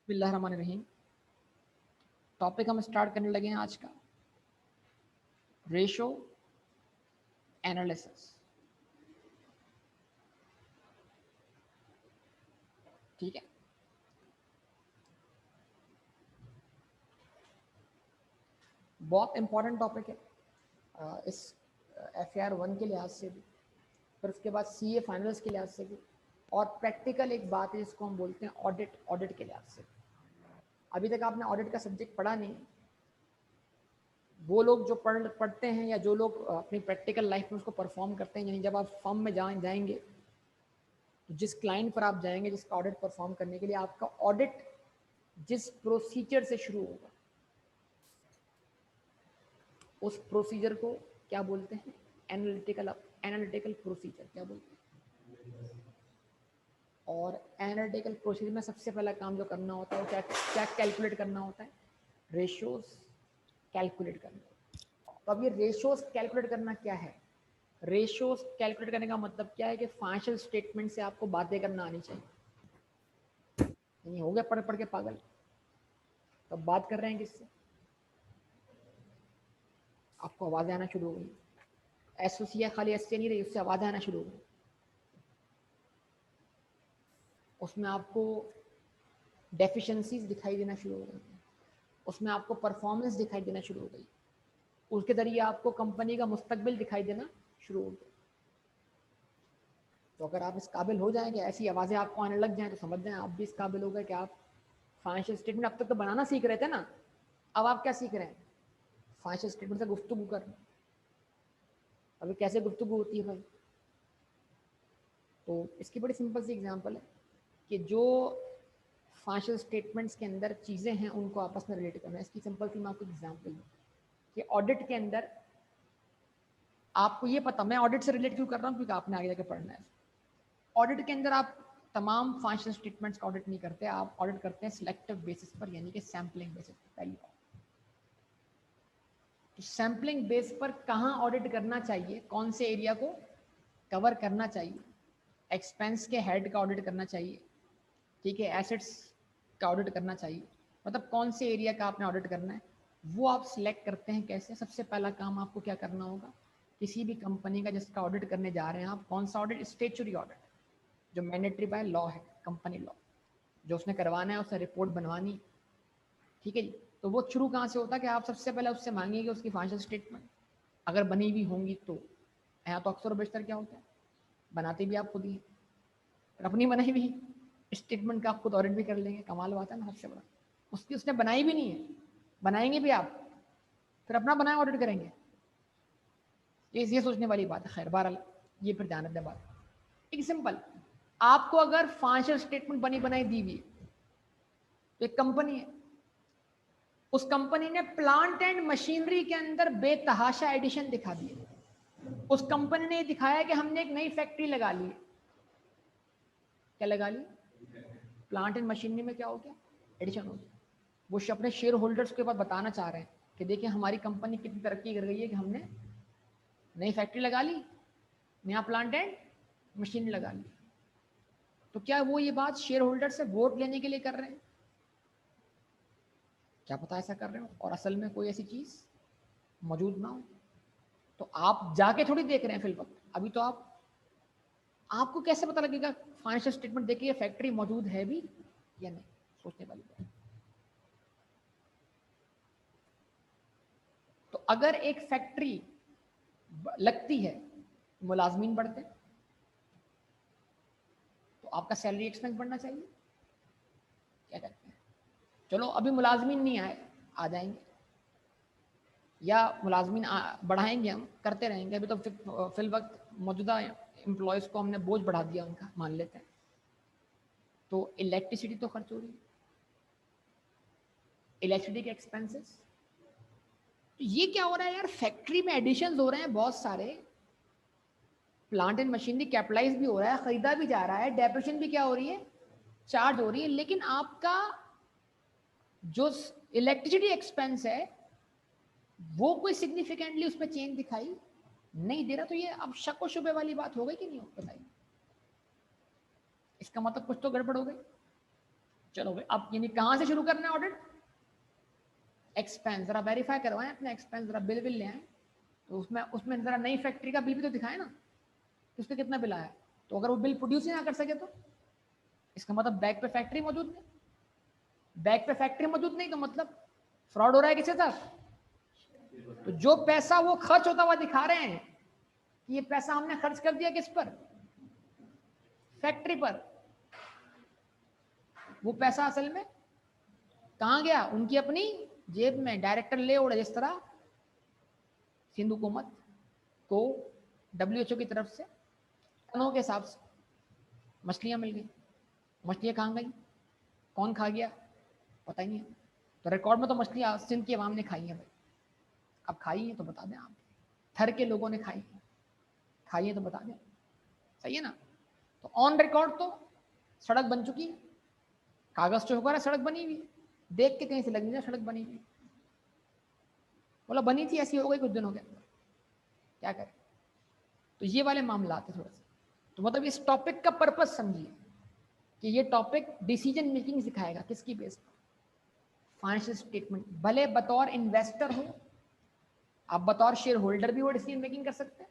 बिस्मिल्लाहिर्रहमानिर्रहीम। टॉपिक हम स्टार्ट करने लगे हैं आज का, रेशो एनालिसिस। ठीक है, बहुत इंपॉर्टेंट टॉपिक है इस FAR 1 के लिहाज से भी, फिर उसके बाद CA फाइनल्स के लिहाज से भी, और प्रैक्टिकल एक बात है जिसको हम बोलते हैं ऑडिट के लिहाज से। अभी तक आपने ऑडिट का सब्जेक्ट पढ़ा नहीं। वो लोग जो पढ़ते हैं या जो लोग अपनी प्रैक्टिकल लाइफ में उसको परफॉर्म करते हैं, यानी जब आप फर्म में जाएंगे तो जिस क्लाइंट पर आप जाएंगे जिसका ऑडिट परफॉर्म करने के लिए, आपका ऑडिट जिस प्रोसीजर से शुरू होगा उस प्रोसीजर को क्या बोलते हैं? एनालिटिकल प्रोसीजर क्या बोलते हैं? और एनालिटिकल प्रोसीजर में सबसे पहला काम जो करना होता है वो क्या कैलकुलेट करना होता है? रेशियोज कैलकुलेट करना। तो अब ये रेशियोज कैलकुलेट करना क्या है? रेशियोज कैलकुलेट करने का मतलब क्या है कि फाइनेंशियल स्टेटमेंट से आपको बातें करना आनी चाहिए। नहीं हो गया पढ़ पढ़ के पागल? तो बात कर रहे हैं किससे? आपको आवाज़ें आना शुरू हो गई। एसोसिया खाली एस से नहीं रही, उससे आवाज़ें आना शुरू हो गई। उसमें आपको डेफिशिएंसीज दिखाई देना शुरू हो गई, उसमें आपको परफॉर्मेंस दिखाई देना शुरू हो गई, उसके जरिए आपको कंपनी का मुस्तकबिल दिखाई देना शुरू हो गया। तो अगर आप इस काबिल हो जाएंगे, ऐसी आवाज़ें आपको आने लग जाएं, तो समझ जाएं आप भी इस काबिल हो गए कि आप फाइनेंशियल स्टेटमेंट अब तक तो बनाना सीख रहे थे ना, अब आप क्या सीख रहे हैं? फाइनेंशियल स्टेटमेंट से गुफ्तगू करना। अभी कैसे गुफ्तगू होती है भाई? तो इसकी बड़ी सिंपल सी एग्जांपल है कि जो फाइनेंशियल स्टेटमेंट्स के अंदर चीज़ें हैं उनको आपस में रिलेट करना है। इसकी सिंपल सी मैं आपको एग्जांपल दूँ कि ऑडिट के अंदर आपको ये पता, मैं ऑडिट से रिलेट क्यों कर रहा हूँ क्योंकि आपने आगे जाके पढ़ना है। ऑडिट के अंदर आप तमाम फाइनेंशियल स्टेटमेंट्स का ऑडिट नहीं करते, आप ऑडिट करते हैं सिलेक्टिव बेसिस पर, यानी कि सैम्पलिंग बेसिस पर। पहली बात तो सैम्पलिंग बेस पर कहाँ ऑडिट करना चाहिए, कौन से एरिया को कवर करना चाहिए। एक्सपेंस के हेड का ऑडिट करना चाहिए, ठीक है, एसेट्स का ऑडिट करना चाहिए, मतलब कौन से एरिया का आपने ऑडिट करना है वो आप सिलेक्ट करते हैं। कैसे? सबसे पहला काम आपको क्या करना होगा, किसी भी कंपनी का जिसका ऑडिट करने जा रहे हैं आप, कौन सा ऑडिट? स्टैट्यूटरी ऑडिट, जो मैंडेटरी बाय लॉ है, कंपनी लॉ, जो उसने करवाना है, उसने रिपोर्ट बनवानी। ठीक है जी। तो वो शुरू कहाँ से होता है कि आप सबसे पहले उससे मांगेंगे उसकी फाइनेंशियल स्टेटमेंट, अगर बनी हुई होंगी तो। यहाँ तो अक्सर बेशतर क्या होता है, बनाते भी आप खुद ही, अपनी बनाई हुई स्टेटमेंट का आप खुद ऑडिट भी कर लेंगे। कमाल बात है ना, सबसे बड़ा। उसने बनाई भी नहीं है, बनाएंगे भी आप, फिर अपना बनाए ऑडिट करेंगे। ये सोचने वाली बात है। खैर बहरहाल ये फिर ध्यान रखने बात एक सिंपल, आपको अगर फाइनेंशियल स्टेटमेंट बनी बनाई दी हुई तो एक कंपनी है, उस कंपनी ने प्लांट एंड मशीनरी के अंदर बेतहाशा एडिशन दिखा दिए। उस कंपनी ने दिखाया कि हमने एक नई फैक्ट्री लगा ली। क्या लगा ली? प्लांट एंड मशीनरी में क्या हो गया? एडिशन हो गया। वो अपने शेयर होल्डर्स के बाद बताना चाह रहे हैं कि देखिए हमारी कंपनी कितनी तरक्की कर गई है कि हमने नई फैक्ट्री लगा ली, नया प्लांट एंड मशीनरी लगा ली। तो क्या वो ये बात शेयर होल्डर से वोट लेने के लिए कर रहे हैं? क्या पता ऐसा कर रहे हो और असल में कोई ऐसी चीज मौजूद ना हो। तो आप जाके थोड़ी देख रहे हैं फिल वक्त, अभी तो आपको कैसे पता लगेगा फाइनेंशियल स्टेटमेंट देखिए फैक्ट्री मौजूद है भी या नहीं? सोचने वाली बात। तो अगर एक फैक्ट्री लगती है, मुलाजमीन बढ़ते, तो आपका सैलरी एक्सपेंस बढ़ना चाहिए। क्या कहते हैं? चलो अभी मुलाजमीन नहीं आए, आ जाएंगे, या मुलाजमीन बढ़ाएंगे, हम करते रहेंगे। अभी तो फिल वक्त मौजूदा एम्प्लॉयज़ को हमने बोझ बढ़ा दिया उनका, मान लेते हैं। तो इलेक्ट्रिसिटी तो खर्च हो रही है, इलेक्ट्रिसिटी के एक्सपेंसेस। तो ये क्या हो रहा है यार, फैक्ट्री में एडिशन हो रहे हैं बहुत सारे, प्लांट एंड मशीनरी कैपिटलाइज भी हो रहा है, खरीदा भी जा रहा है, डेप्रिसिएशन भी क्या हो रही है? चार्ज हो रही है। लेकिन आपका जो इलेक्ट्रिसिटी एक्सपेंस है वो कोई सिग्निफिकेंटली उसमें चेंज दिखाई नहीं दे रहा। तो ये अब शक व शुबे वाली बात हो गई कि नहीं? बताइए, इसका मतलब कुछ तो गड़बड़ हो गई। चलो भाई, अब यानी कहाँ से शुरू करना है ऑडिट? एक्सपेंस जरा वेरीफाई करवाएं अपने एक्सपेंस, जरा बिल ले आए, तो उसमें उसमें जरा नई फैक्ट्री का बिल भी तो दिखाए ना, उसमें कितना बिल आया। तो अगर वो बिल प्रोड्यूस ही ना कर सके तो इसका मतलब बैक पे फैक्ट्री मौजूद नहीं। बैक पे फैक्ट्री मौजूद नहीं तो मतलब फ्रॉड हो रहा है किसके साथ? तो जो पैसा वो खर्च होता हुआ दिखा रहे हैं कि ये पैसा हमने खर्च कर दिया किस पर? फैक्ट्री पर। वो पैसा असल में कहाँ गया? उनकी अपनी जेब में। डायरेक्टर ले उड़े, जिस तरह सिंधु हुकूमत को WHO की तरफ से टनों के हिसाब से मछलियां मिल गई। मछलियां कहाँ गई? कौन खा गया? पता ही नहीं। तो रिकॉर्ड में तो मछलियां सिंध की आवाम ने खाई है भाई। अब खाई है तो बता दें आप, थर के लोगों ने खाई है तो बता दें। सही है ना? तो ऑन रिकॉर्ड तो सड़क बन चुकी है, कागज से होकर सड़क बनी हुई, देख के कहीं से लग नहीं सड़क बनी हुई। बोला बनी थी, ऐसी हो गई कुछ दिनों के अंदर, क्या करें। तो ये वाले मामला आते थोड़ा सा। तो मतलब इस टॉपिक का पर्पस समझिए कि ये टॉपिक डिसीजन मेकिंग सिखाएगा। किसकी बेस पर? Financial statement. भले बतौर इन्वेस्टर हो, आप बतौर शेयर होल्डर भी वो डिसीजन मेकिंग कर सकते हैं,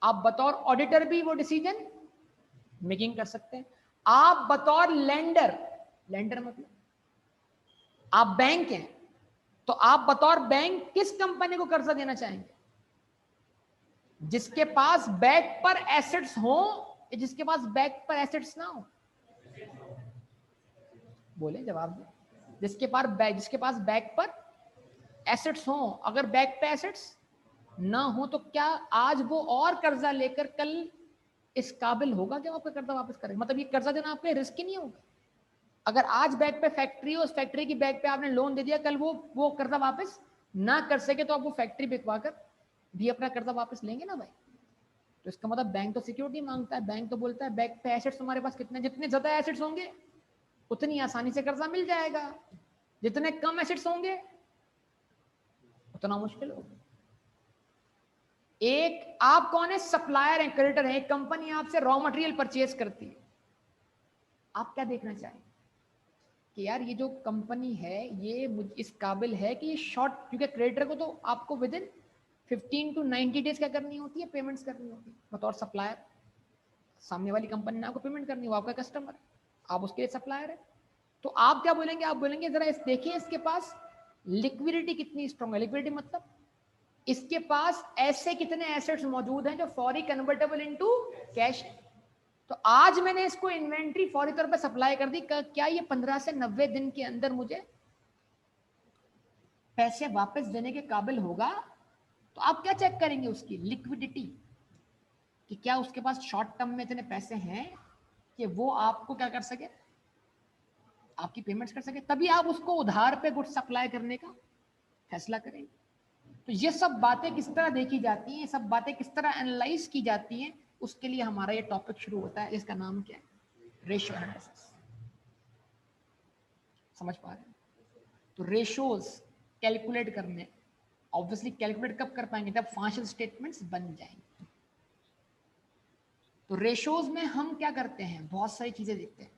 आप बतौर ऑडिटर भी वो डिसीजन मेकिंग कर सकते हैं, आप बतौर लेंडर, लेंडर मतलब आप बैंक हैं, तो आप बतौर बैंक किस कंपनी को कर्जा देना चाहेंगे? जिसके पास बैक पर एसेट्स हो या जिसके पास बैक पर एसेट्स ना हो? बोले, जवाब दे। जिसके पास बैक पर एसेट्स हो। अगर बैक पे एसेट्स ना हो तो क्या आज वो और कर्जा लेकर कल इस काबिल होगा कि आपका कर्जा वापस करें? मतलब ये कर्जा देना आपके रिस्क ही नहीं होगा। अगर आज बैक पे फैक्ट्री हो, उस फैक्ट्री की बैक पे आपने लोन दे दिया, कल वो कर्जा वापस ना कर सके तो आप वो फैक्ट्री बिकवा कर भी अपना कर्जा वापस लेंगे ना भाई। तो इसका मतलब बैंक तो सिक्योरिटी मांगता है। बैंक तो बोलता है बैक पे एसेट्स तुम्हारे पास कितने, जितने ज्यादा एसेट्स होंगे उतनी आसानी से कर्जा मिल जाएगा, जितने कम एसेट्स होंगे उतना मुश्किल होगा। एक आप कौन है? सप्लायर है, क्रेडिटर है। एक कंपनी आपसे रॉ मटेरियल परचेज करती है, आप क्या देखना चाहेंगे कि यार ये जो कंपनी है ये इस काबिल है कि ये शॉर्ट, क्योंकि क्रेडिटर को तो आपको विद इन 15 to 90 डेज क्या करनी होती है? पेमेंट्स करनी होती है बतौर सप्लायर। सामने वाली कंपनी ने आपको पेमेंट करनी है, वो आपका कस्टमर है, आप उसके लिए सप्लायर है। तो आप क्या बोलेंगे? आप बोलेंगे जरा देखिए इसके पास लिक्विडिटी कितनी स्ट्रॉन्ग है। लिक्विडिटी मतलब इसके पास ऐसे कितने एसेट्स मौजूद हैं जो फौरी कन्वर्टेबल इनटू कैश है। तो आज मैंने इसको इन्वेंट्री फौरी तौर पे सप्लाई कर दी, क्या ये 15 से 90 दिन के अंदर मुझे पैसे वापस देने के काबिल होगा? तो आप क्या चेक करेंगे? उसकी लिक्विडिटी, कि क्या उसके पास शॉर्ट टर्म में इतने पैसे हैं कि वो आपको क्या कर सके, आपकी पेमेंट्स कर सके, तभी आप उसको उधार पे गुड्स सप्लाई करने का फैसला करेंगे। तो ये सब बातें किस तरह देखी जाती हैं, ये सब बातें किस तरह एनालाइज की जाती हैं, उसके लिए हमारा ये टॉपिक शुरू होता है, जिसका नाम क्या है? Ratio analysis. समझ पा रहे हैं? तो रेशियोज कैलकुलेट करने, ऑब्वियसली कैलकुलेट कब कर पाएंगे? जब फाइनेंशियल स्टेटमेंट्स बन जाएंगे। तो रेशियोज में हम क्या करते हैं? बहुत सारी चीजें देखते हैं।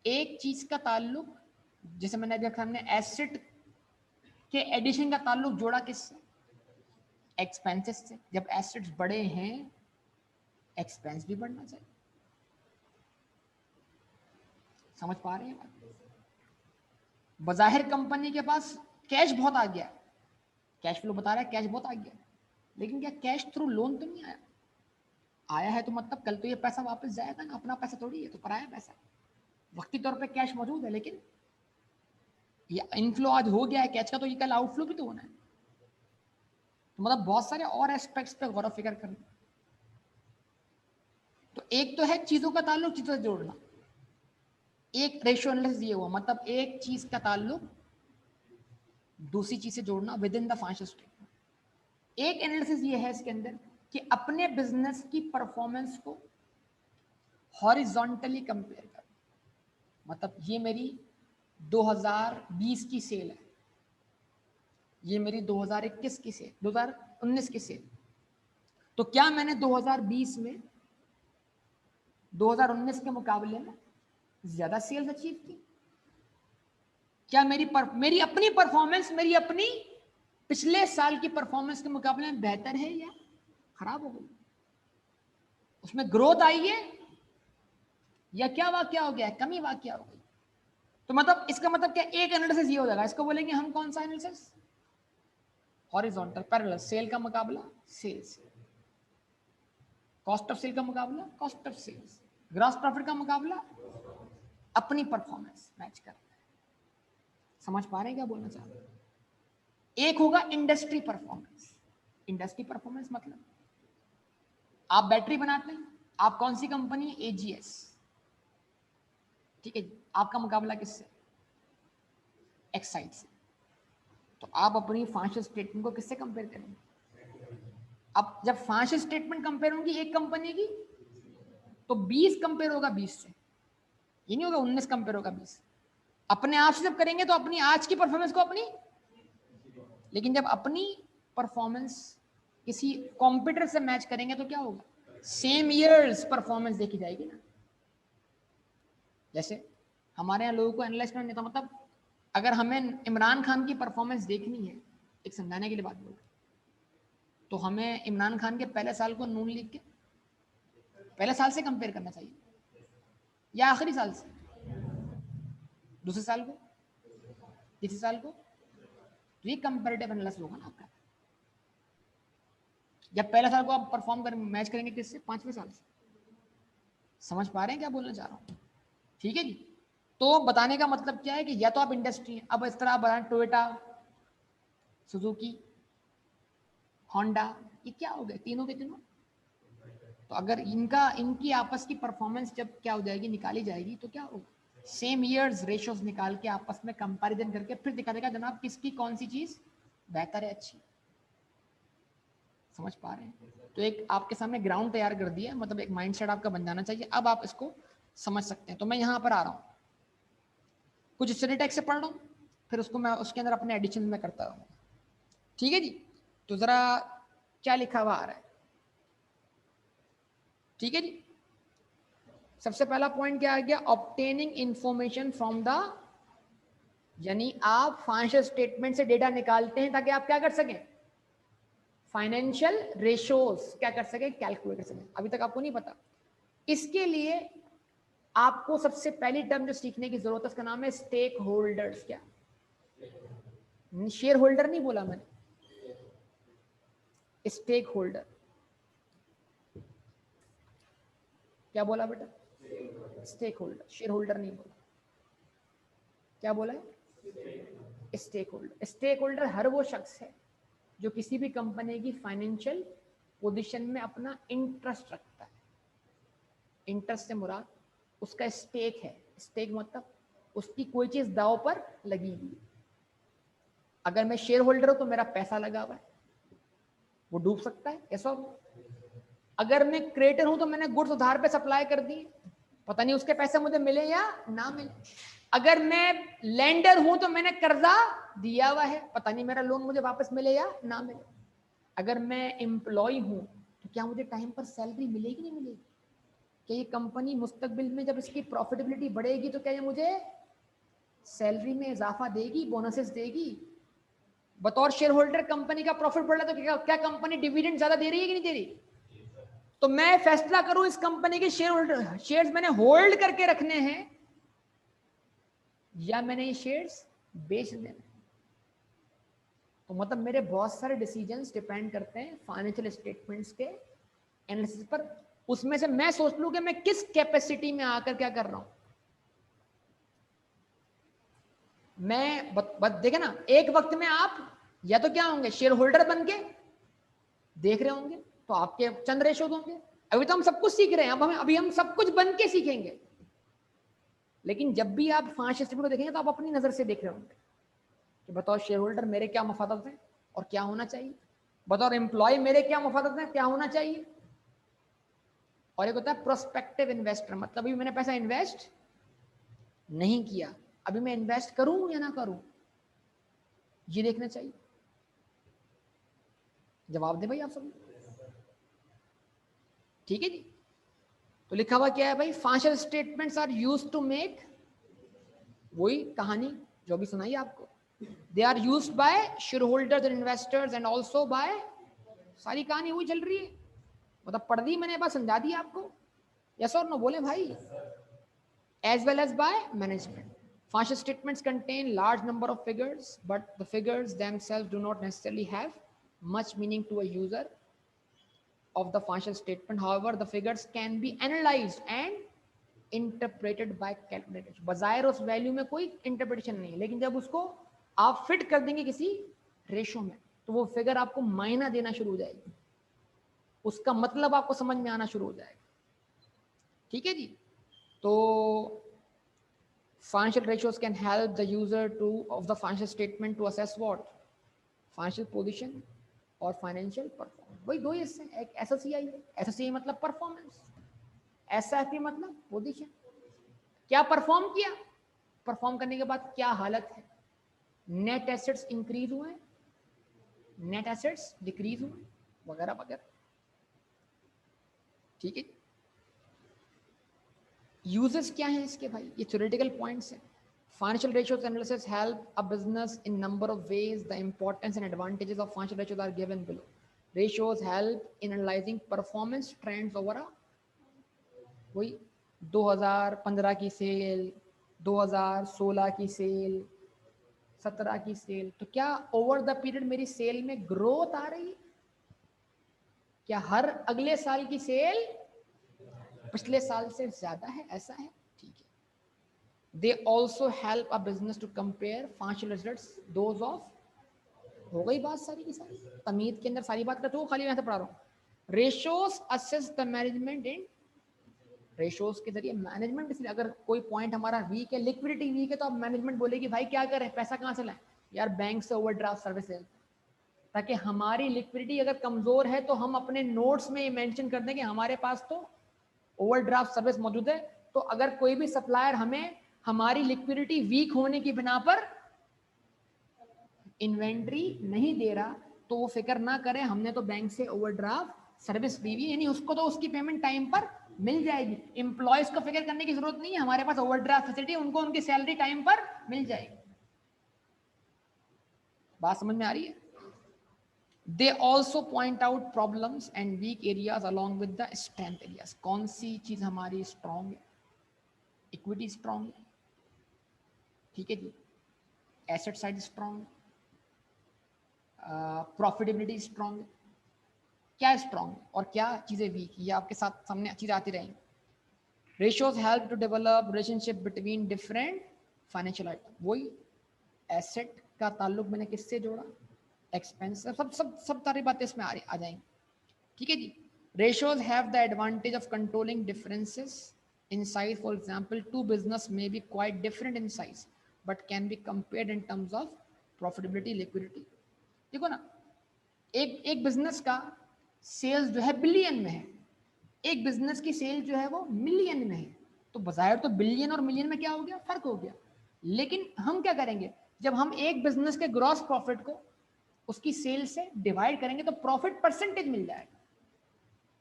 एक चीज का ताल्लुक, जैसे मैंने देखा, हमने एसेट के एडिशन का ताल्लुक जोड़ा किससे? एक्सपेंसेस से। जब एसेट्स बड़े हैं एक्सपेंस भी बढ़ना चाहिए। समझ पा रहे हैं बात? बजाहिर कंपनी के पास कैश बहुत आ गया, कैश फ्लो बता रहा है कैश बहुत आ गया, लेकिन क्या कैश थ्रू लोन तो नहीं आया? आया है तो मतलब कल तो ये पैसा वापस जाएगा ना, अपना पैसा थोड़ी है, तो पराया पैसा। वक्ती तौर पे कैश मौजूद है, लेकिन ये इनफ्लो आज हो गया है कैश का, तो ये कल आउटफ्लो भी तो होना है। तो मतलब बहुत सारे और एस्पेक्ट्स पे गौर फिक्र करना। तो एक तो है चीजों का ताल्लुक चीजों से जोड़ना, एक रेशियो एनालिसिस ये हुआ, मतलब एक चीज का ताल्लुक दूसरी चीज से जोड़ना with in the financial statement. एक एनालिसिस ये है इसके अंदर कि अपने बिजनेस की परफॉर्मेंस को हॉरिजॉन्टली कंपेयर कर। मतलब ये मेरी 2020 की सेल है, ये मेरी 2021 की सेल, 2019 की सेल। तो क्या मैंने 2020 में 2019 के मुकाबले में ज्यादा सेल्स अचीव की? क्या मेरी अपनी परफॉर्मेंस मेरी अपनी पिछले साल की परफॉर्मेंस के मुकाबले में बेहतर है या खराब हो गई, उसमें ग्रोथ आई है या क्या वाकया हो गया है, कमी वाकया हो गई। तो मतलब इसका मतलब क्या, एक एनालिसिस ये हो जाएगा, इसको बोलेंगे हम कौन सा एनालिसिस, हॉरिजॉन्टल पैरेलल, सेल का मुकाबला सेल से, कॉस्ट ऑफ सेल का मुकाबला cost of sales, gross profit का मुकाबला अपनी परफॉर्मेंस मैच करना है। समझ पा रहे हैं क्या बोलना चाह रहे हैं? एक होगा इंडस्ट्री परफॉर्मेंस। इंडस्ट्री परफॉर्मेंस मतलब आप बैटरी बनाते हैं, आप कौन सी कंपनी, एजीएस, ठीक है जी, आपका मुकाबला किससे, एक्साइड से। तो आप अपनी फाइनेंशियल स्टेटमेंट को किससे कंपेयर करेंगे? अब जब फाइनेंशियल स्टेटमेंट कंपेयर होगी एक कंपनी की, तो 20 कंपेयर होगा 20 से, ये नहीं होगा 19 कंपेयर होगा 20। अपने आप से जब करेंगे तो अपनी आज की परफॉर्मेंस को अपनी, लेकिन जब अपनी परफॉर्मेंस किसी कॉम्पिटिटर से मैच करेंगे तो क्या होगा, सेम ईयर्स परफॉर्मेंस देखी जाएगी ना। जैसे हमारे यहाँ लोगों को एनालाइज करना नहीं था, मतलब अगर हमें इमरान खान की परफॉर्मेंस देखनी है, एक समझाने के लिए बात बोल रहा, तो हमें इमरान खान के पहले साल को नून लीग के पहले साल से कंपेयर करना चाहिए या आखिरी साल से, दूसरे साल को, तीसरे साल को, तो ये कंपैरेटिव एनालिसिस होगा ना आपका। जब पहले साल को आप परफॉर्म कर मैच करेंगे किससे, 5वें साल से। समझ पा रहे हैं क्या बोलना चाह रहा हूँ? ठीक है जी। तो बताने का मतलब क्या है कि या तो आप इंडस्ट्री, अब इस तरह आप बताएं टोयोटा, सुजुकी, होंडा, ये क्या हो गए तीनों के तीनों। तो अगर इनकी आपस की परफॉर्मेंस जब क्या हो जाएगी, निकाली जाएगी, तो क्या होगा, सेम ईयर्स रेशियोज निकाल के आपस में कंपैरिजन करके फिर दिखा देगा जनाब किसकी कौन सी चीज बेहतर है, अच्छी। समझ पा रहे हैं? तो एक आपके सामने ग्राउंड तैयार कर दिया, मतलब एक माइंडसेट आपका बन जाना चाहिए। अब आप इसको समझ सकते हैं। तो मैं यहाँ पर आ रहा हूँ, कुछ स्टडी टेक्स्ट से पढ़ रहा हूँ, फिर उसको मैं उसके अंदर अपने एडिशन में करता रहूँगा। ठीक है जी। तो जरा क्या लिखा हुआ आ रहा है, ठीक है जी। सबसे पहला पॉइंट क्या आ गया, ऑब्टेनिंग इंफॉर्मेशन फ्रॉम द, यानी आप फाइनेंशियल स्टेटमेंट से डेटा निकालते हैं ताकि आप क्या कर सकें, फाइनेंशियल रेशियोज क्या कर सकें, कैलकुलेट कर सकें। अभी तक आपको नहीं पता। इसके लिए आपको सबसे पहली टर्म जो सीखने की जरूरत है उसका नाम है स्टेक होल्डर्स। क्या, शेयर होल्डर नहीं बोला मैंने, स्टेक होल्डर। क्या बोला बेटा, स्टेक होल्डर, शेयर होल्डर नहीं बोला। क्या बोला है, स्टेक होल्डर। स्टेक होल्डर हर वो शख्स है जो किसी भी कंपनी की फाइनेंशियल पोजीशन में अपना इंटरेस्ट रखता है। इंटरेस्ट से मुराद उसका स्टेक है। स्टेक मतलब उसकी कोई चीज दांव पर लगी हुई। अगर मैं शेयर होल्डर हूं तो मेरा पैसा लगा हुआ है, वो डूब सकता है, ऐसा हो। अगर मैं क्रिएटर हूं तो मैंने गुड्स उधार पे सप्लाई कर दी, पता नहीं उसके पैसे मुझे मिले या ना मिले। अगर मैं लेंडर हूं तो मैंने कर्जा दिया हुआ है, पता नहीं मेरा लोन मुझे वापस मिले या ना मिले। अगर मैं एम्प्लॉय हूं तो क्या मुझे टाइम पर सैलरी मिलेगी नहीं मिलेगी? क्या ये कंपनी मुस्तकबिल में जब इसकी प्रॉफिटेबिलिटी बढ़ेगी तो क्या ये मुझे सैलरी में इजाफा देगी, बोनसेस देगी? बतौर शेयर होल्डर कंपनी का प्रॉफिट बढ़ रहा है तो क्या कंपनी डिविडेंड ज्यादा दे रही है कि नहीं दे रही? तो मैं फैसला करूं इस कंपनी के शेयर्स मैंने होल्ड करके रखने हैं या मैंने ये शेयर्स बेच देने। तो मतलब मेरे बहुत सारे डिसीजंस डिपेंड करते हैं फाइनेंशियल स्टेटमेंट्स के एनालिसिस पर। उसमें से मैं सोच लूं कि मैं किस कैपेसिटी में आकर क्या कर रहा हूं। मैं देखे ना, एक वक्त में आप या तो क्या होंगे, शेयर होल्डर बन के देख रहे होंगे तो आपके चंद रेशोज होंगे। अभी तो हम सब कुछ सीख रहे हैं, अभी हम सब कुछ बन के सीखेंगे। लेकिन जब भी आप फाइनेंशियल स्टेटमेंट को देखेंगे तो आप अपनी नजर से देख रहे होंगे कि बताओ शेयर होल्डर मेरे क्या मफादत हैं और क्या होना चाहिए, बतौर एम्प्लॉय मेरे क्या मफादत हैं, क्या होना चाहिए। और एक होता है प्रोस्पेक्टिव इन्वेस्टर, मतलब अभी मैंने पैसा इन्वेस्ट नहीं किया, अभी मैं इन्वेस्ट करूं या ना करूं, ये देखना चाहिए। जवाब दे भाई आप सब। ठीक है जी। तो लिखा हुआ क्या है भाई, financial statements are used to make, वही कहानी, जो भी सुनाई आपको, दे are used by shareholders and investors and also by, सारी कहानी वही चल रही है, मतलब पढ़ दी मैंने, बस समझा दी आपको, यस और नो बोले भाई, as well as by management. Financial statements contain large number of figures, but the figures themselves do not necessarily have much meaning to a user of the financial statement. However, the figures can be analyzed and interpreted by calculators. बजाय उस value में कोई interpretation नहीं है, लेकिन जब उसको आप फिट कर देंगे किसी रेशो में, तो वो फिगर आपको मायना देना शुरू हो जाएगी, उसका मतलब आपको समझ में आना शुरू हो जाएगा। ठीक है जी। तो financial ratios can help the user to of the financial statement to assess what financial position और financial performance। वही दो हिस्से, एक SSCI है, SSCI मतलब परफॉर्मेंस, SIP मतलब पोजीशन, क्या परफॉर्म किया, परफॉर्म करने के बाद क्या हालत है, नेट एसेट्स इंक्रीज हुए, नेट एसेट्स डिक्रीज हुए, वगैरह वगैरह। ठीक है। यूजेस क्या हैं इसके भाई, ये थ्योरेटिकल पॉइंट्स हैं। Financial ratios analysis help a business in number of ways. The importance and advantages of financial ratios are given below. Ratios help in analyzing performance trends over a, वही 2015 की cell, 2016 की cell, 17 की cell, तो क्या over the period मेरी cell में growth आ रही है, क्या हर अगले साल की सेल पिछले साल से ज्यादा है, ऐसा है। ठीक है। They also help a business to compare financial results those of, हो गई बात सारी की सारी, तमीद के अंदर सारी बात करते हो, खाली मैं पढ़ा रहा हूँ। Ratios assess the management in, ratios के जरिए मैनेजमेंट, इसलिए अगर कोई पॉइंट हमारा वीक है, लिक्विडिटी वीक है, तो अब मैनेजमेंट बोलेगी भाई क्या करें, पैसा कहाँ से लाएं, यार बैंक से ओवरड्राफ्ट सर्विस ले, ताकि हमारी लिक्विडिटी अगर कमजोर है तो हम अपने नोट्स में मेंशन कर दें कि हमारे पास तो ओवरड्राफ्ट सर्विस मौजूद है। तो अगर कोई भी सप्लायर हमें हमारी लिक्विडिटी वीक होने की बिना पर इन्वेंट्री नहीं दे रहा, तो वो फिक्र ना करे, हमने तो बैंक से ओवरड्राफ्ट सर्विस दी हुई, यानी उसको तो उसकी पेमेंट टाइम पर मिल जाएगी। एम्प्लॉयज को फिक्र करने की जरूरत नहीं है, हमारे पास ओवरड्राफ्ट फैसिलिटी, उनको उनकी सैलरी टाइम पर मिल जाएगी। बात समझ में आ रही है। They also point out problems and weak areas along with the strength areas. कौन सी चीज हमारी स्ट्रॉन्ग है, इक्विटी स्ट्रॉन्ग है, ठीक है जी, asset side strong, profitability strong, क्या स्ट्रॉन्ग और क्या चीजें वीक, ये आपके साथ सामने चीजें आती रहेंगी। Ratios help to develop relationship between different financial item, वही एसेट का ताल्लुक मैंने किससे जोड़ा, एक्सपेंस, सब सब सब सारी बातें इसमें आ जाएंगी। ठीक है जी। Ratios have the advantage of controlling differences in size. For example, two business may be quite different in size but can be compared in terms of profitability, liquidity. देखो ना, एक बिजनेस का सेल्स जो है बिलियन में है, एक business की सेल जो है वो मिलियन में है, तो बाजार तो बिलियन और मिलियन में क्या हो गया, फर्क हो गया। लेकिन हम क्या करेंगे, जब हम एक बिजनेस के ग्रॉस प्रॉफिट को उसकी सेल से डिवाइड करेंगे तो प्रॉफिट परसेंटेज मिल जाएगा।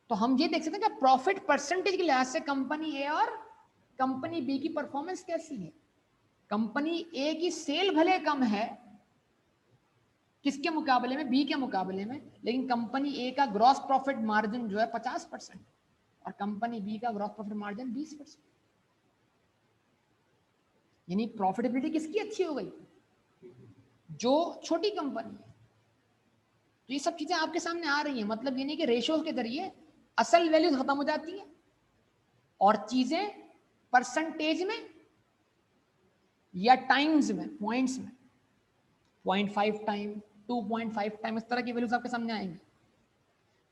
तो हम ये देख सकते हैं कि प्रॉफिट परसेंटेज के लिहाज से कंपनी ए और कंपनी बी की परफॉर्मेंस कैसी है। कंपनी ए की सेल भले कम है किसके मुकाबले में, बी के मुकाबले में, लेकिन कंपनी ए का ग्रॉस प्रॉफिट मार्जिन जो है 50% और कंपनी बी का ग्रॉस प्रॉफिट मार्जिन 20%, यानी प्रॉफिटेबिलिटी किसकी अच्छी हो गई, जो छोटी कंपनी है। तो ये सब चीजें आपके सामने आ रही हैं, मतलब ये नहीं कि रेशियोज के जरिए असल वैल्यूज खत्म हो जाती है और चीजें परसेंटेज में या टाइम्स में, पॉइंट्स में, 0.5 टाइम, 2.5 टाइम, इस तरह की वैल्यूज आपके सामने आएंगी,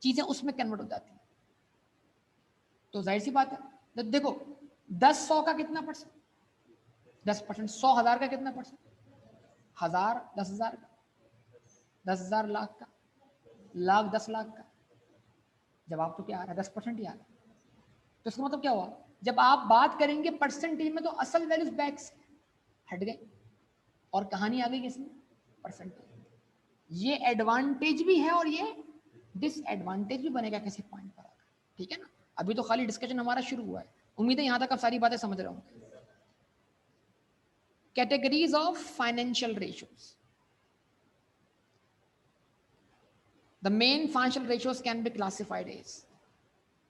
चीजें उसमें कन्वर्ट हो जाती है। तो जाहिर सी बात है, तो देखो 10 100 का कितना परसेंट, 10%, 100 1000 का कितना परसेंट, 1000 10,000 का, 10,000 लाख का, लाख 10 लाख का, जवाब तो क्या आ रहा है, 10% ही आ रहा है। तो इसका मतलब क्या हुआ, जब आप बात करेंगे परसेंटेज में तो असल वैल्यूज बैक से हट गए और कहानी आ गई किसमें, परसेंटेज। ये एडवांटेज भी है और ये डिसएडवांटेज भी बनेगा किसी पॉइंट पर आकर, ठीक है ना। अभी तो खाली डिस्कशन हमारा शुरू हुआ है, उम्मीद है यहां तक आप सारी बातें समझ रहे होंगे। Categories of financial ratios. The main financial ratios can be classified as,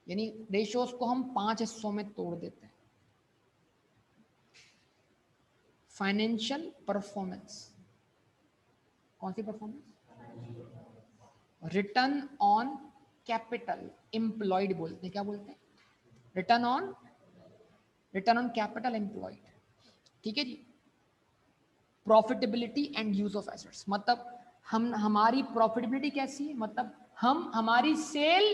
यानी रेशियोज को हम 5 हिस्सों में तोड़ देते हैं। फाइनेंशियल परफॉर्मेंस, कौन सी performance? Return on capital employed बोलते हैं, क्या बोलते हैं? रिटर्न ऑन कैपिटल एम्प्लॉयड, ठीक है जी। Profitability and use of assets, मतलब हमारी प्रॉफिटेबिलिटी कैसी है, मतलब हमारी सेल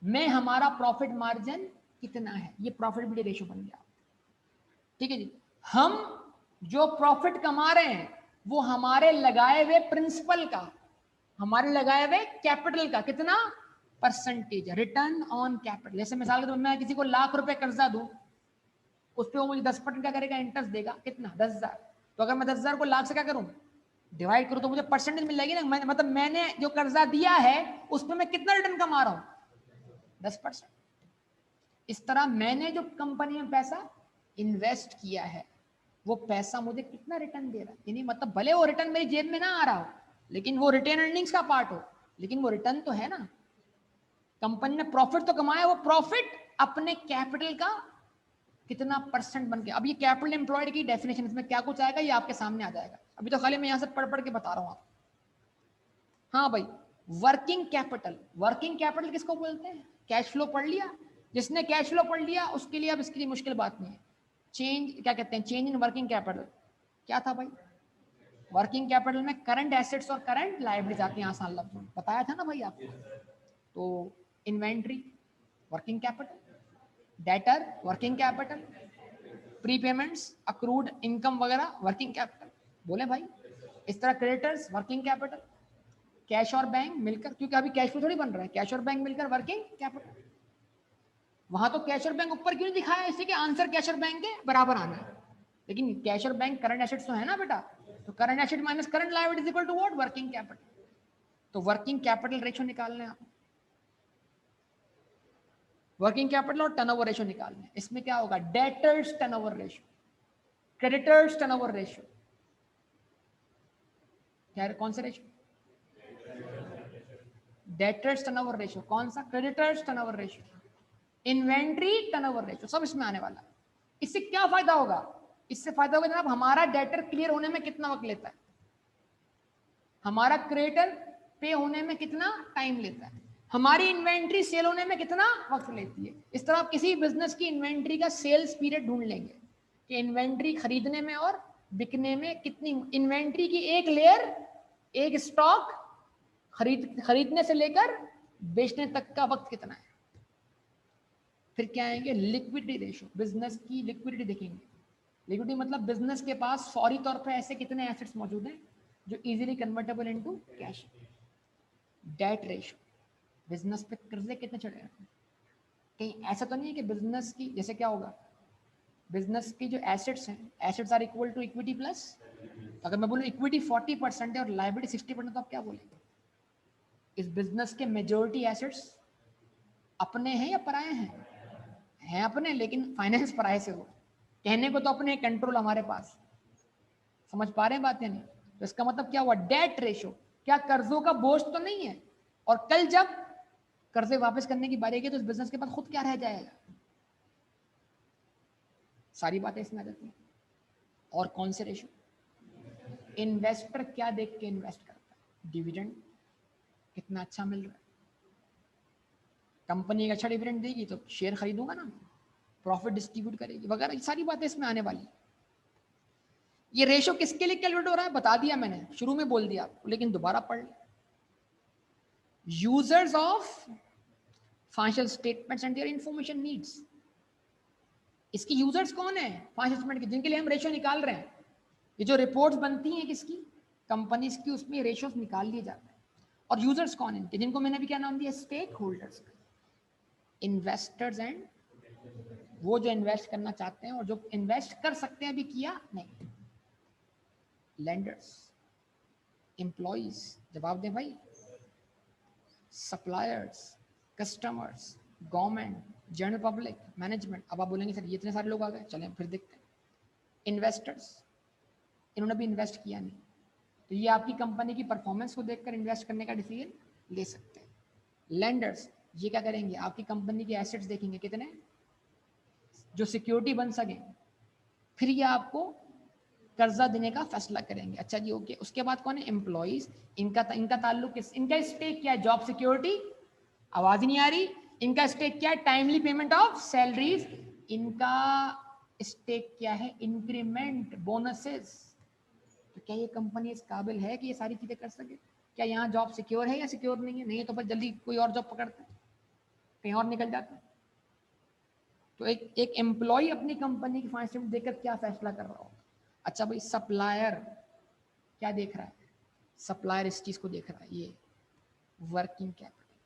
में हमारा प्रॉफिट मार्जिन कितना है, ये प्रॉफिटेबिलिटी रेशियो बन गया, ठीक है जी। हम जो प्रॉफिट कमा रहे हैं वो हमारे लगाए हुए प्रिंसिपल का, हमारे लगाए हुए कैपिटल का कितना परसेंटेज, रिटर्न ऑन कैपिटल। जैसे मिसाल के तौर पर मैं किसी को ₹1,00,000 कर्जा दूं, उस पर वो मुझे 10% क्या करेगा, इंटरेस्ट देगा, कितना? 10,000। तो अगर मैं 10,000 को लाख से क्या करूं, डिवाइड करूं, तो मुझे परसेंटेज मिल जाएगी ना। मतलब मैंने जो कर्जा दिया है उस पर मैं कितना रिटर्न कमा रहा हूं, 10%। इस तरह मैंने जो कंपनी में पैसा इन्वेस्ट किया है वो पैसा मुझे कितना रिटर्न दे रहा है, यानी मतलब भले वो रिटर्न मेरी जेब में ना आ रहा हो, लेकिन वो रिटेन अर्निंग्स का पार्ट हो, लेकिन वो रिटर्न तो है ना। कंपनी ने प्रॉफिट तो कमाया, वो प्रॉफिट अपने कैपिटल का कितना परसेंट बन गया। अब ये कैपिटल एम्प्लॉयड की डेफिनेशन, इसमें क्या कुछ आएगा ये आपके सामने आ जाएगा, अभी तो खाली मैं यहां से पढ़ पढ़ के बता रहा हूं आप। हाँ भाई, वर्किंग कैपिटल, वर्किंग कैपिटल किसको बोलते हैं? कैश फ्लो पढ़ लिया, जिसने कैश फ्लो पढ़ लिया उसके लिए अब इसके लिए मुश्किल बात नहीं है। चेंज क्या कहते हैं, चेंज इन वर्किंग कैपिटल क्या था भाई? वर्किंग कैपिटल में करंट एसेट्स और करंट लायबिलिटीज आती हैं, आसान लफ्जों में बताया था ना भाई आपको। तो inventory working capital, debtor working capital, prepayments, accrued income वगैरह वर्किंग कैपिटल, बोले भाई। इस तरह क्रेडिटर्स वर्किंग कैपिटल, कैश और बैंक मिलकर, क्योंकि अभी कैश फ्लो थोड़ी बन रहा है, कैश और बैंक मिलकर वर्किंग कैपिटल। वहां तो कैश और बैंक ऊपर क्यों नहीं दिखाया, इसलिए कि आंसर कैश और बैंक के बराबर आना है, लेकिन कैश और बैंक करंट एसेट्स तो है ना बेटा। तो current asset minus current liability is equal to what, working capital. तो वर्किंग कैपिटल रेशियो निकालना है आप, वर्किंग कैपिटल और टर्नओवर रेशियो निकालना है। इसमें क्या होगा, debtors turnover ratio, creditors turnover ratio, क्या कौन सा रेशियो? डेटर्स टर्नओवर रेशियो, कौन सा? Creditors turnover ratio, inventory turnover ratio, सब इसमें आने वाला है। इससे क्या फायदा होगा? इससे फायदा होगा जनाब, हमारा डेटर क्लियर होने में कितना वक्त लेता है, हमारा क्रेडिटर पे होने में कितना टाइम लेता है, हमारी इन्वेंट्री सेल होने में कितना वक्त लेती है। इस तरह आप किसी बिजनेस की इन्वेंट्री का सेल्स पीरियड ढूंढ लेंगे कि इन्वेंट्री खरीदने में और बिकने में कितनी, इन्वेंट्री की एक लेयर, एक स्टॉक खरीदने से लेकर बेचने तक का वक्त कितना है। फिर क्या आएंगे, लिक्विडिटी रेशियो, बिजनेस की लिक्विडिटी देखेंगे। लिक्विडिटी मतलब बिजनेस के पास फौरी तौर पर ऐसे कितने एसेट्स मौजूद हैं जो easily convertible into cash. Debt ratio, business पे कर्जे कितने चढ़े हैं। कहीं ऐसा तो नहीं है कि बिजनेस की, जैसे क्या होगा, बिजनेस की जो एसेट्स हैं, assets are equal to equity plus, अगर मैं बोलूँ इक्विटी 40% है और लायबिलिटी 60%, तो आप क्या बोलेंगे? इस बिजनेस के मेजोरिटी एसेट्स अपने हैं या पराए हैं? हैं अपने, लेकिन फाइनेंस पराए से हो, कहने को तो अपने, कंट्रोल हमारे पास। समझ पा रहे हैं बात या नहीं? तो इसका मतलब क्या हुआ, डेट रेशियो, क्या कर्जों का बोझ तो नहीं है, और कल जब कर्जे वापस करने की बारी आएगी तो इस बिजनेस के पास खुद क्या रह जाएगा। सारी बातें इसमें आ जाती हैं। और कौन से रेशियो, इन्वेस्टर क्या देख के इन्वेस्ट करता है, डिविडेंड कितना अच्छा मिल रहा है, कंपनी अच्छा डिविडेंड देगी तो शेयर खरीदूंगा ना, प्रॉफिट डिस्ट्रीब्यूट करेगी वगैरह, सारी बातें इसमें आने वाली। ये रेशियो किसके लिए कैलकुलेट हो रहा है बता दिया मैंने, शुरू में बोल दिया आपको, लेकिन दोबारा पढ़ ले। Users of financial statements and their information needs, इसकी यूजर्स कौन है फाइनेंशियल स्टेटमेंट के, जिनके लिए हम रेशियो निकाल रहे हैं। ये जो रिपोर्ट्स बनती हैं किसकी, कंपनीज की, उसमें रेशियोज निकाल लिए जाते हैं। और यूजर्स कौन है इनके, जिनको मैंने भी क्या नाम दिया, स्टेक होल्डर्स, इन्वेस्टर्स एंड वो जो इन्वेस्ट करना चाहते हैं और जो इन्वेस्ट कर सकते हैं अभी किया नहीं, लेंडर्स, एम्प्लॉइज, जवाब दें भाई, suppliers, customers, government, general public, management. अब आप बोलेंगे सर ये इतने सारे लोग आ गए, चलें फिर देखते हैं। इन्वेस्टर्स, इन्होंने भी इन्वेस्ट किया नहीं, तो ये आपकी कंपनी की परफॉर्मेंस को देखकर इन्वेस्ट करने का डिसीजन ले सकते हैं। लेंडर्स, ये क्या करेंगे, आपकी कंपनी के एसेट्स देखेंगे कितने जो सिक्योरिटी बन सके, फिर ये आपको कर्जा देने का फैसला करेंगे। अच्छा जी, ओके। उसके बाद कौन है, एम्प्लॉइज, इनका ताल्लुक किस, इनका स्टेक क्या है, जॉब सिक्योरिटी, आवाज ही नहीं आ रही, इनका स्टेक क्या है, टाइमली पेमेंट ऑफ सैलरीज, इनका स्टेक क्या है, इंक्रीमेंट, बोनसेस। तो क्या ये कंपनी इस काबिल है कि ये सारी चीजें कर सके? क्या यहाँ जॉब सिक्योर है या सिक्योर नहीं है? नहीं है तो बस जल्दी कोई और जॉब पकड़ते हैं, कहीं और निकल जाते हैं। तो एक एम्प्लॉय अपनी कंपनी की फाइनेंशियल स्टेटमेंट देखकर क्या फैसला कर रहा होगा? अच्छा भाई, सप्लायर क्या देख रहा है, सप्लायर इस चीज को देख रहा है, ये वर्किंग कैपिटल,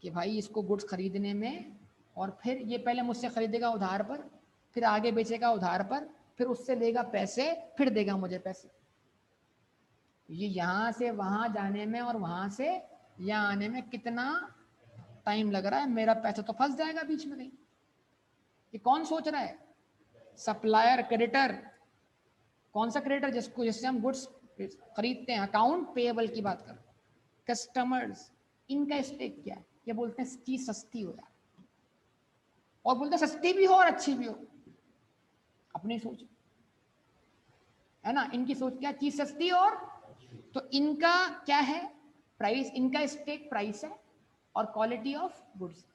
कि भाई इसको गुड्स खरीदने में, और फिर ये पहले मुझसे खरीदेगा उधार पर, फिर आगे बेचेगा उधार पर, फिर उससे लेगा पैसे, फिर देगा मुझे पैसे। ये यहाँ से वहां जाने में और वहां से यहाँ आने में कितना टाइम लग रहा है, मेरा पैसा तो फंस जाएगा बीच में कहीं। ये कौन सोच रहा है? सप्लायर। क्रेडिटर, कौन सा क्रेडिटर? जिससे हम गुड्स खरीदते हैं, अकाउंट पेएबल की बात कर। कस्टमर्स, इनका स्टेक क्या है? ये बोलते हैं चीज सस्ती हो यार, और बोलते हैं सस्ती भी हो और अच्छी भी हो, अपनी सोच है ना। इनकी सोच क्या, चीज सस्ती और, तो इनका क्या है, प्राइस, इनका स्टेक प्राइस है और क्वालिटी ऑफ गुड्स।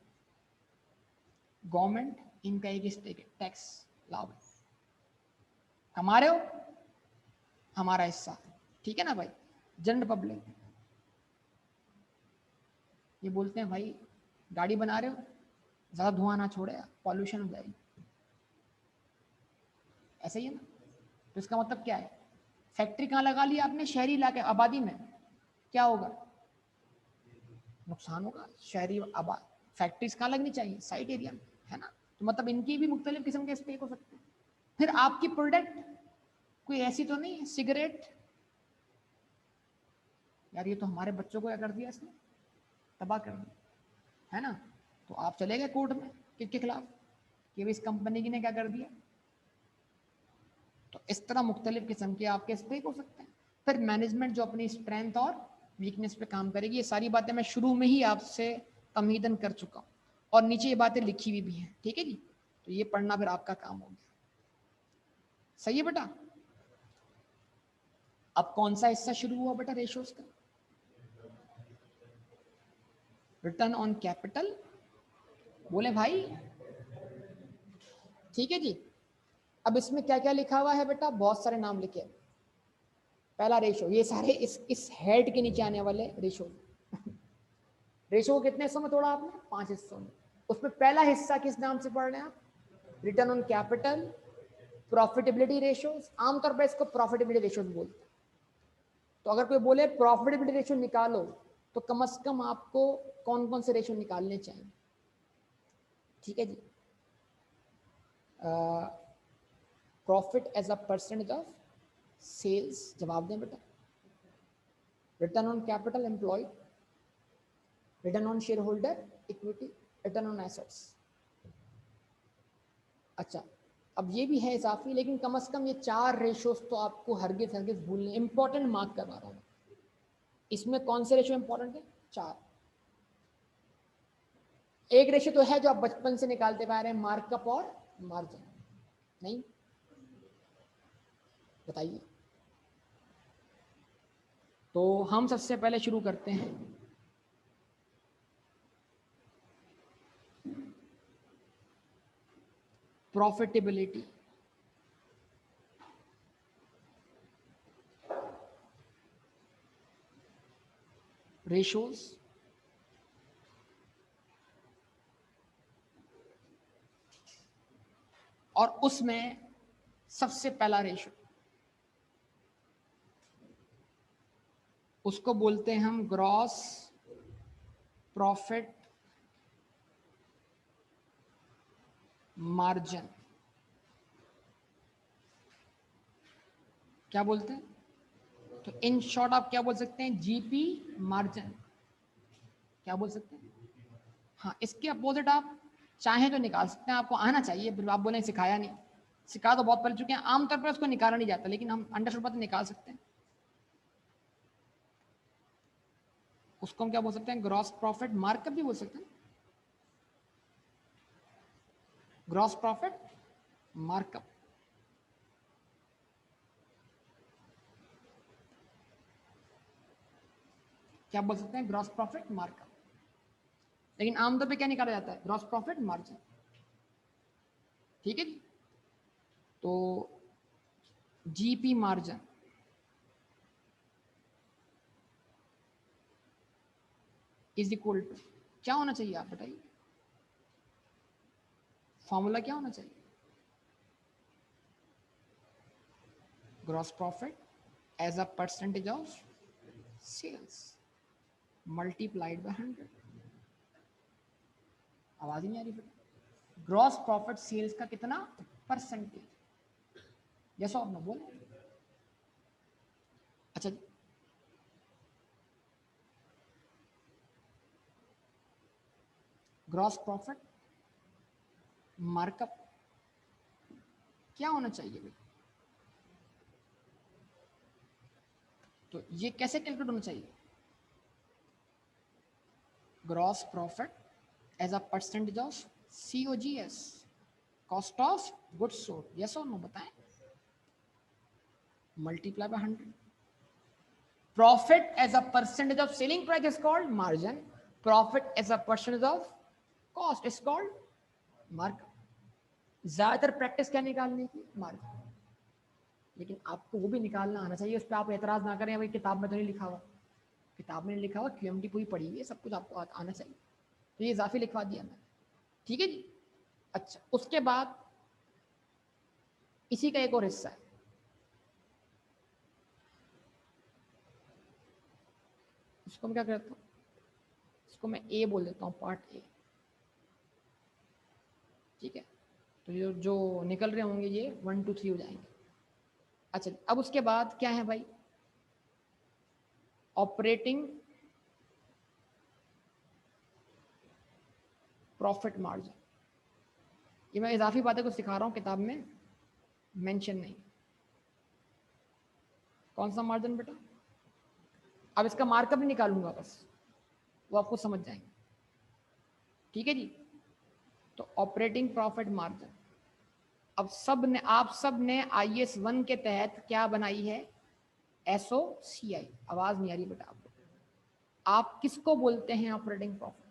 गवर्नमेंट, इनका एक स्टेक है, टैक्स लाभ, कमा रहे हो, हमारा हिस्सा, ठीक है ना भाई। जनरल पब्लिक, ये बोलते हैं भाई गाड़ी बना रहे हो, ज्यादा धुआं ना छोड़े, पॉल्यूशन हो जाएगी, ऐसा ही है ना। तो इसका मतलब क्या है, फैक्ट्री कहाँ लगा ली आपने, शहरी इलाके, आबादी में, क्या होगा, नुकसान होगा। शहरी आबाद, फैक्ट्रीज कहाँ लगनी चाहिए, साइड एरिया में, है ना। तो मतलब इनकी भी मुख्तलिफ किस्म के स्टेक हो सकते हैं। फिर आपकी प्रोडक्ट कोई ऐसी तो नहीं है, सिगरेट, यार ये तो हमारे बच्चों को क्या कर दिया इसने, तबाह कर दिया, है ना। तो आप चले गए कोर्ट में किसके खिलाफ, कि इस कंपनी की ने क्या कर दिया। तो इस तरह मुख्तलिफ किस्म के आपके स्टेक हो सकते हैं। फिर मैनेजमेंट जो अपनी स्ट्रेंथ और वीकनेस पे काम करेगी। ये सारी बातें मैं शुरू में ही आपसे तमहीदन कर चुका हूँ, और नीचे ये बातें लिखी हुई भी हैं, ठीक है जी। तो ये पढ़ना फिर आपका काम हो गया, सही है बेटा। अब कौन सा हिस्सा शुरू हुआ बेटा रेशियोज का, रिटर्न ऑन कैपिटल, बोले भाई, ठीक है जी। अब इसमें क्या क्या लिखा हुआ है बेटा, बहुत सारे नाम लिखे। पहला रेशो, ये सारे इस हेड के नीचे आने वाले रेशो। रेशो को कितने हिस्सों में तोड़ा आपने, 5 हिस्सों में। उसमें पहला हिस्सा किस नाम से पढ़ रहे हैं आप, return on capital, profitability ratios, आमतौर पर इसको प्रॉफिटेबिलिटी रेशियोज बोलते हैं। तो अगर कोई बोले प्रॉफिटेबिलिटी रेशियो निकालो, तो कम से कम आपको कौन कौन से रेशियो निकालने चाहिए, ठीक है जी। Profit as a percentage of sales, जवाब दें बेटा। Return on capital employed, return on shareholder equity, return on assets. अच्छा, अब ये भी है इजाफी, लेकिन कम से कम ये 4 रेशियोज तो आपको हरगिज हरगिज भूलने, इंपॉर्टेंट मार्क करवा रहा हूँ। इसमें कौन से रेशियो इंपॉर्टेंट है, 4। एक रेशियो तो है जो आप बचपन से निकालते आ रहे हैं, मार्कअप और मार्जिन, नहीं बताइए। तो हम सबसे पहले शुरू करते हैं प्रॉफिटेबिलिटी। रेशियोज, और उसमें सबसे पहला रेशियो, उसको बोलते हैं हम ग्रॉस प्रॉफिट मार्जिन। क्या बोलते हैं, तो इन शॉर्ट आप क्या बोल सकते हैं, जीपी मार्जिन, क्या बोल सकते हैं। हाँ, इसके अपोजिट आप चाहें तो निकाल सकते हैं, आपको आना चाहिए, फिर आप बोले सिखाया नहीं। सिखा तो बहुत पढ़ चुके हैं, आमतौर पर उसको निकाला नहीं जाता, लेकिन हम अंडरस्टूड बात निकाल सकते हैं। उसको हम क्या बोल सकते हैं, ग्रॉस प्रॉफिट मार्कअप भी बोल सकते हैं, ग्रॉस प्रॉफिट मार्कअप। क्या बोल सकते हैं, ग्रॉस प्रॉफिट मार्कअप। लेकिन आमतौर पे क्या निकाला जाता है, ग्रॉस प्रॉफिट मार्जिन। ठीक है जी। तो GP margin is equal to क्या होना चाहिए, आप बताइए, फॉर्मूला क्या होना चाहिए, gross profit as a percentage of sales multiplied by 100। आवाज ही नहीं आ रही बेटा, ग्रॉस प्रॉफिट सेल्स का कितना परसेंटेज, यस और नो बोले। अच्छा, ग्रॉस प्रॉफिट मार्कअप क्या होना चाहिए भाई, तो ये कैसे कैलकुलेट होना चाहिए, gross profit as a percentage of COGS, cost of goods sold, yes और नो बताएं, multiply by 100। Profit as a percentage of selling price is called margin, profit as a percentage of cost is called markup. ज्यादातर practice क्या निकालने की, margin. लेकिन आपको वो भी निकालना आना चाहिए, उस पर आप एतराज ना करें भाई किताब में तो नहीं लिखा हुआ, किताब में नहीं लिखा हुआ, QMT पूरी पढ़ी हुई है, सब कुछ आपको आना चाहिए, तो ये इजाफी लिखवा दिया मैंने। ठीक है जी। अच्छा, उसके बाद इसी का एक और हिस्सा है, इसको मैं क्या करता हूँ, इसको मैं ए बोल देता हूँ, पार्ट ए। ठीक है, तो जो निकल रहे होंगे ये 1 2 3 हो जाएंगे। अच्छा, अब उसके बाद क्या है भाई, ऑपरेटिंग प्रॉफिट मार्जिन। ये मैं इजाफी बातें को सिखा रहा हूँ, किताब में मेंशन नहीं। कौन सा मार्जिन बेटा, अब इसका मार्कअप भी निकालूंगा बस, वो आपको समझ जाएंगे। ठीक है जी। तो ऑपरेटिंग प्रॉफिट मार्जिन, अब आप सब ने IS 1 के तहत क्या बनाई है, SOCI। आवाज नहीं आ रही बेटा आपको, आप किसको बोलते हैं operating profit,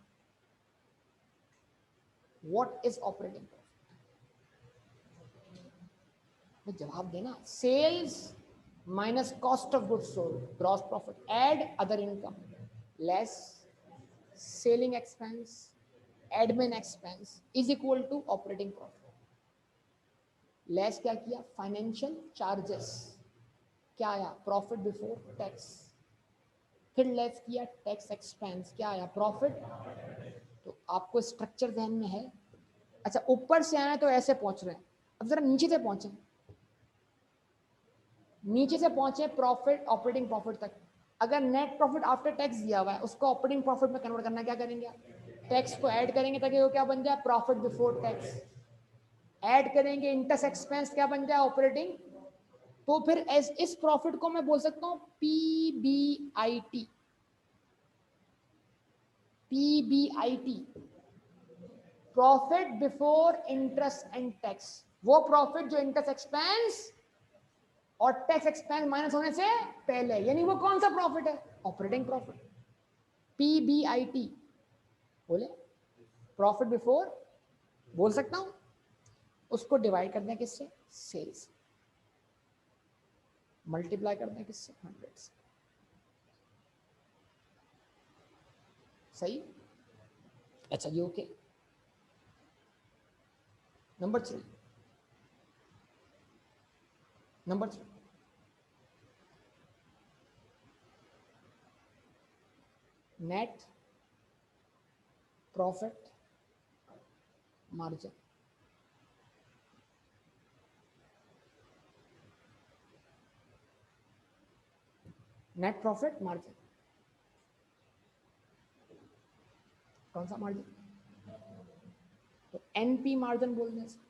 what is operating profit, जवाब देना। Sales minus cost of goods sold, gross profit, add other income less selling expense, admin expense is equal to operating profit. Less क्या किया, फाइनेंशियल चार्जेस, क्या आया, प्रॉफिट बिफोर टैक्स। फिर less किया tax expense, क्या आया, प्रॉफिट। तो आपको स्ट्रक्चर ध्यान में है। अच्छा, ऊपर से आए तो ऐसे पहुंच रहे हैं, अब जरा नीचे से पहुंचे, नीचे से पहुंचे प्रॉफिट ऑपरेटिंग प्रॉफिट तक। अगर नेट प्रॉफिट आफ्टर टैक्स दिया हुआ है, उसको ऑपरेटिंग प्रॉफिट में कन्वर्ट करना, क्या करेंगे, टैक्स को ऐड करेंगे ताकि वो क्या बन जाए, प्रॉफिट बिफोर टैक्स। ऐड करेंगे इंटरेस्ट एक्सपेंस, क्या बन जाए, ऑपरेटिंग। तो फिर इस प्रॉफिट को मैं बोल सकता हूं PBIT, PBIT, profit before interest and tax. वो प्रॉफिट जो इंटरेस्ट एक्सपेंस और टैक्स एक्सपेंस माइनस होने से पहले, यानी वो कौन सा प्रॉफिट है, ऑपरेटिंग प्रॉफिट, PBIT। बोले प्रॉफिट बिफोर, बोल सकता हूं। उसको डिवाइड करना है किससे, सेल्स, मल्टीप्लाई करना है किससे, 100 से। सही। अच्छा जी, okay. Number 3, number 3, net profit margin. Net profit margin, कौन सा मार्जिन, तो NP मार्जिन बोल दें इसको।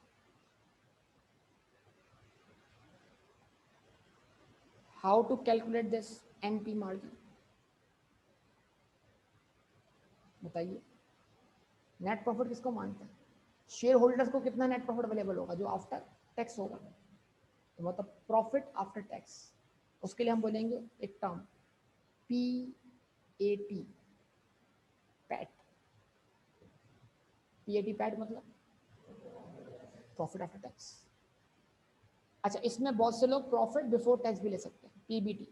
How to calculate this NP margin, बताइए। नेट प्रॉफिट किसको मानते हैं? शेयर होल्डर्स को कितना नेट प्रॉफिट अवेलेबल होगा जो आफ्टर टैक्स होगा, तो मतलब प्रॉफिट आफ्टर टैक्स। उसके लिए हम बोलेंगे एक term P A T, PAT. P A T PAT मतलब प्रॉफिट आफ्टर टैक्स। अच्छा, इसमें बहुत से लोग प्रॉफिट बिफोर टैक्स भी ले सकते हैं, पीबीटी।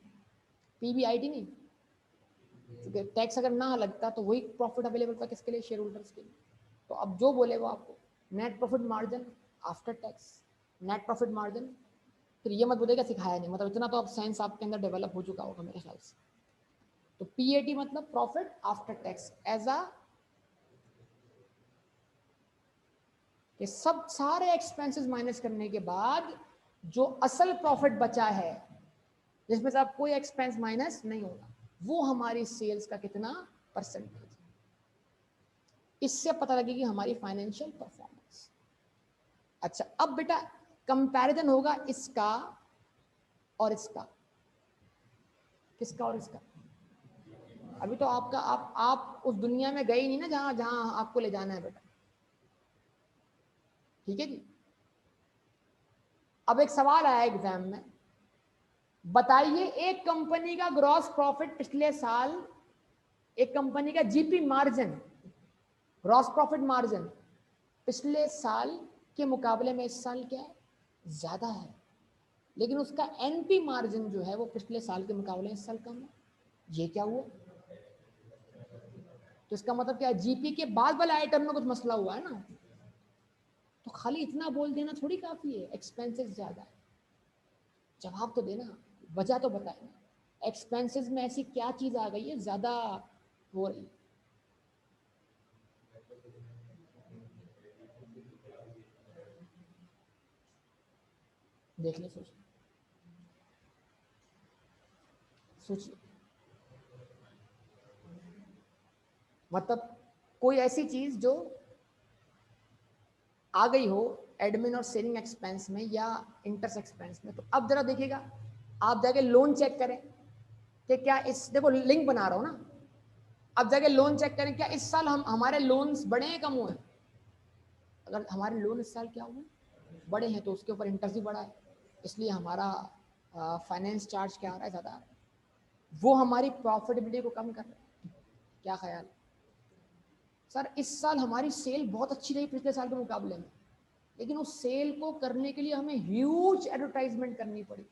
पीबीआईटी नहीं, क्योंकि टैक्स अगर ना लगता तो वही प्रॉफिट अवेलेबल था किसके लिए? शेयर होल्डर्स के लिए। तो अब जो बोले वो आपको net profit margin after tax, net profit margin. फिर ये मत बोलेगा सिखाया नहीं, मतलब इतना तो अब साइंस आपके अंदर डेवलप हो चुका होगा मेरे ख्याल से। तो पीएटी मतलब profit after tax, as a कि सब सारे एक्सपेंसेस माइनस करने के बाद जो असल प्रॉफिट बचा है, जिसमें से आप कोई एक्सपेंस माइनस नहीं होगा, वो हमारी सेल्स का कितना परसेंटेज। इससे पता लगेगी हमारी फाइनेंशियल परफॉर्मेंस। अच्छा, अब बेटा कंपैरिजन होगा इसका और इसका। किसका और इसका? अभी तो आपका आप उस दुनिया में गए ही नहीं ना जहां जहां आपको ले जाना है बेटा, ठीक है जी। अब एक सवाल आया एग्जाम में, बताइए एक कंपनी का ग्रॉस प्रॉफिट पिछले साल, एक कंपनी का GP margin, gross profit margin पिछले साल के मुकाबले में इस साल क्या है? ज्यादा है, लेकिन उसका एनपी मार्जिन जो है वो पिछले साल के मुकाबले इस साल कम है। ये क्या हुआ? तो इसका मतलब क्या है? जीपी के बाद वाले आइटम में कुछ मसला हुआ है ना। तो खाली इतना बोल देना थोड़ी काफी है एक्सपेंसेस ज्यादा है, जवाब तो देना, वजह तो बताए ना। एक्सपेंसेस में ऐसी क्या चीज आ गई है ज्यादा हो रही? देख ले, सोचिए। मतलब कोई ऐसी चीज जो आ गई हो एडमिन और सेलिंग एक्सपेंस में या इंटरेस्ट एक्सपेंस में। तो अब जरा देखिएगा, आप जाके लोन चेक करें कि क्या इस, देखो लिंक बना रहा हूं ना, अब जाके लोन चेक करें क्या इस साल हम हमारे लोन्स बढ़े हैं कम हुए? अगर हमारे लोन इस साल क्या हुए? बड़े हैं, तो उसके ऊपर इंटरेस्ट भी बढ़ा है, इसलिए हमारा फाइनेंस चार्ज क्या आ रहा है? ज़्यादा आ रहा है। वो हमारी प्रॉफिटेबिलिटी को कम कर रहा है। क्या ख्याल? सर इस साल हमारी सेल बहुत अच्छी रही पिछले साल के मुकाबले में, लेकिन उस सेल को करने के लिए हमें ह्यूज एडवर्टाइजमेंट करनी पड़ी।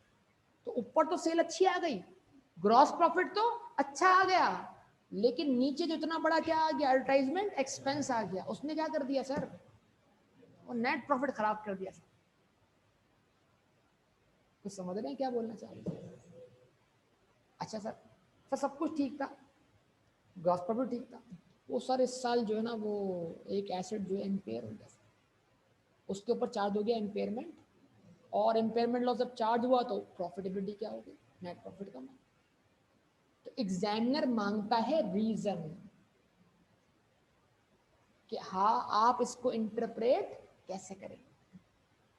तो ऊपर तो सेल अच्छी आ गई, ग्रॉस प्रॉफिट तो अच्छा आ गया, लेकिन नीचे जो इतना बड़ा क्या आ गया? एडवर्टाइजमेंट एक्सपेंस आ गया। उसने क्या कर दिया सर? वो नेट प्रॉफिट खराब कर दिया सर। कुछ समझ रहे हैं क्या बोलना चाह रहे हैं? अच्छा सर, सब कुछ ठीक था, ग्रॉस प्रॉफिट ठीक था, वो सर इस साल जो है ना वो एक एसेट जो है इम्पेयर हो गया, उसके ऊपर चार्ज हो गया इम्पेयरमेंट, और इम्पेयरमेंट लॉस जब चार्ज हुआ तो प्रॉफिटेबिलिटी क्या हो गई? नेट प्रॉफिट कम। तो एग्जामिनर मांगता है रीजन कि हाँ आप इसको इंटरप्रेट कैसे करें।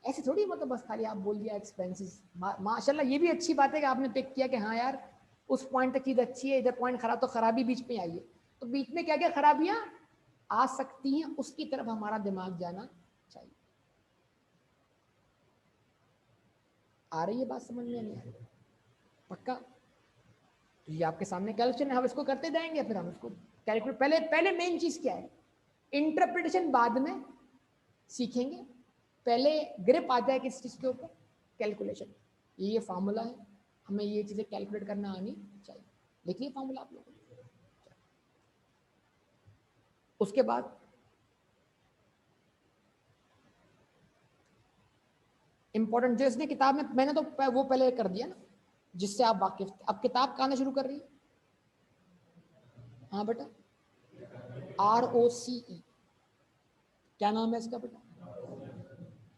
ऐसे थोड़ी मतलब बस खाली आप बोल दिया एक्सपेंसेस। माशाल्लाह ये भी अच्छी बात है कि आपने पिक किया कि हाँ यार उस पॉइंट तक चीज अच्छी है, इधर पॉइंट खराब, तो खराबी बीच में आई है। तो बीच में क्या क्या खराबियां आ सकती हैं उसकी तरफ हमारा दिमाग जाना चाहिए। आ रही है बात समझ में? नहीं आ रही? पक्का? तो ये आपके सामने कैलकुलेशन है, हम इसको करते जाएंगे, फिर हम इसको कैलकुलेट। पहले पहले मेन चीज क्या है? इंटरप्रिटेशन बाद में सीखेंगे, पहले ग्रिप आ जाए किस चीज के ऊपर? कैलकुलेशन। ये फार्मूला है, हमें ये चीजें कैलकुलेट करना आनी चाहिए। लिखिए फार्मूला आप लोगों ने। उसके बाद इंपॉर्टेंट जो इसने किताब में, मैंने तो वो पहले कर दिया ना जिससे आप वाकिफ थे। अब किताब कहां शुरू कर रही है? हाँ बेटा, ROCE, क्या नाम है इसका बेटा?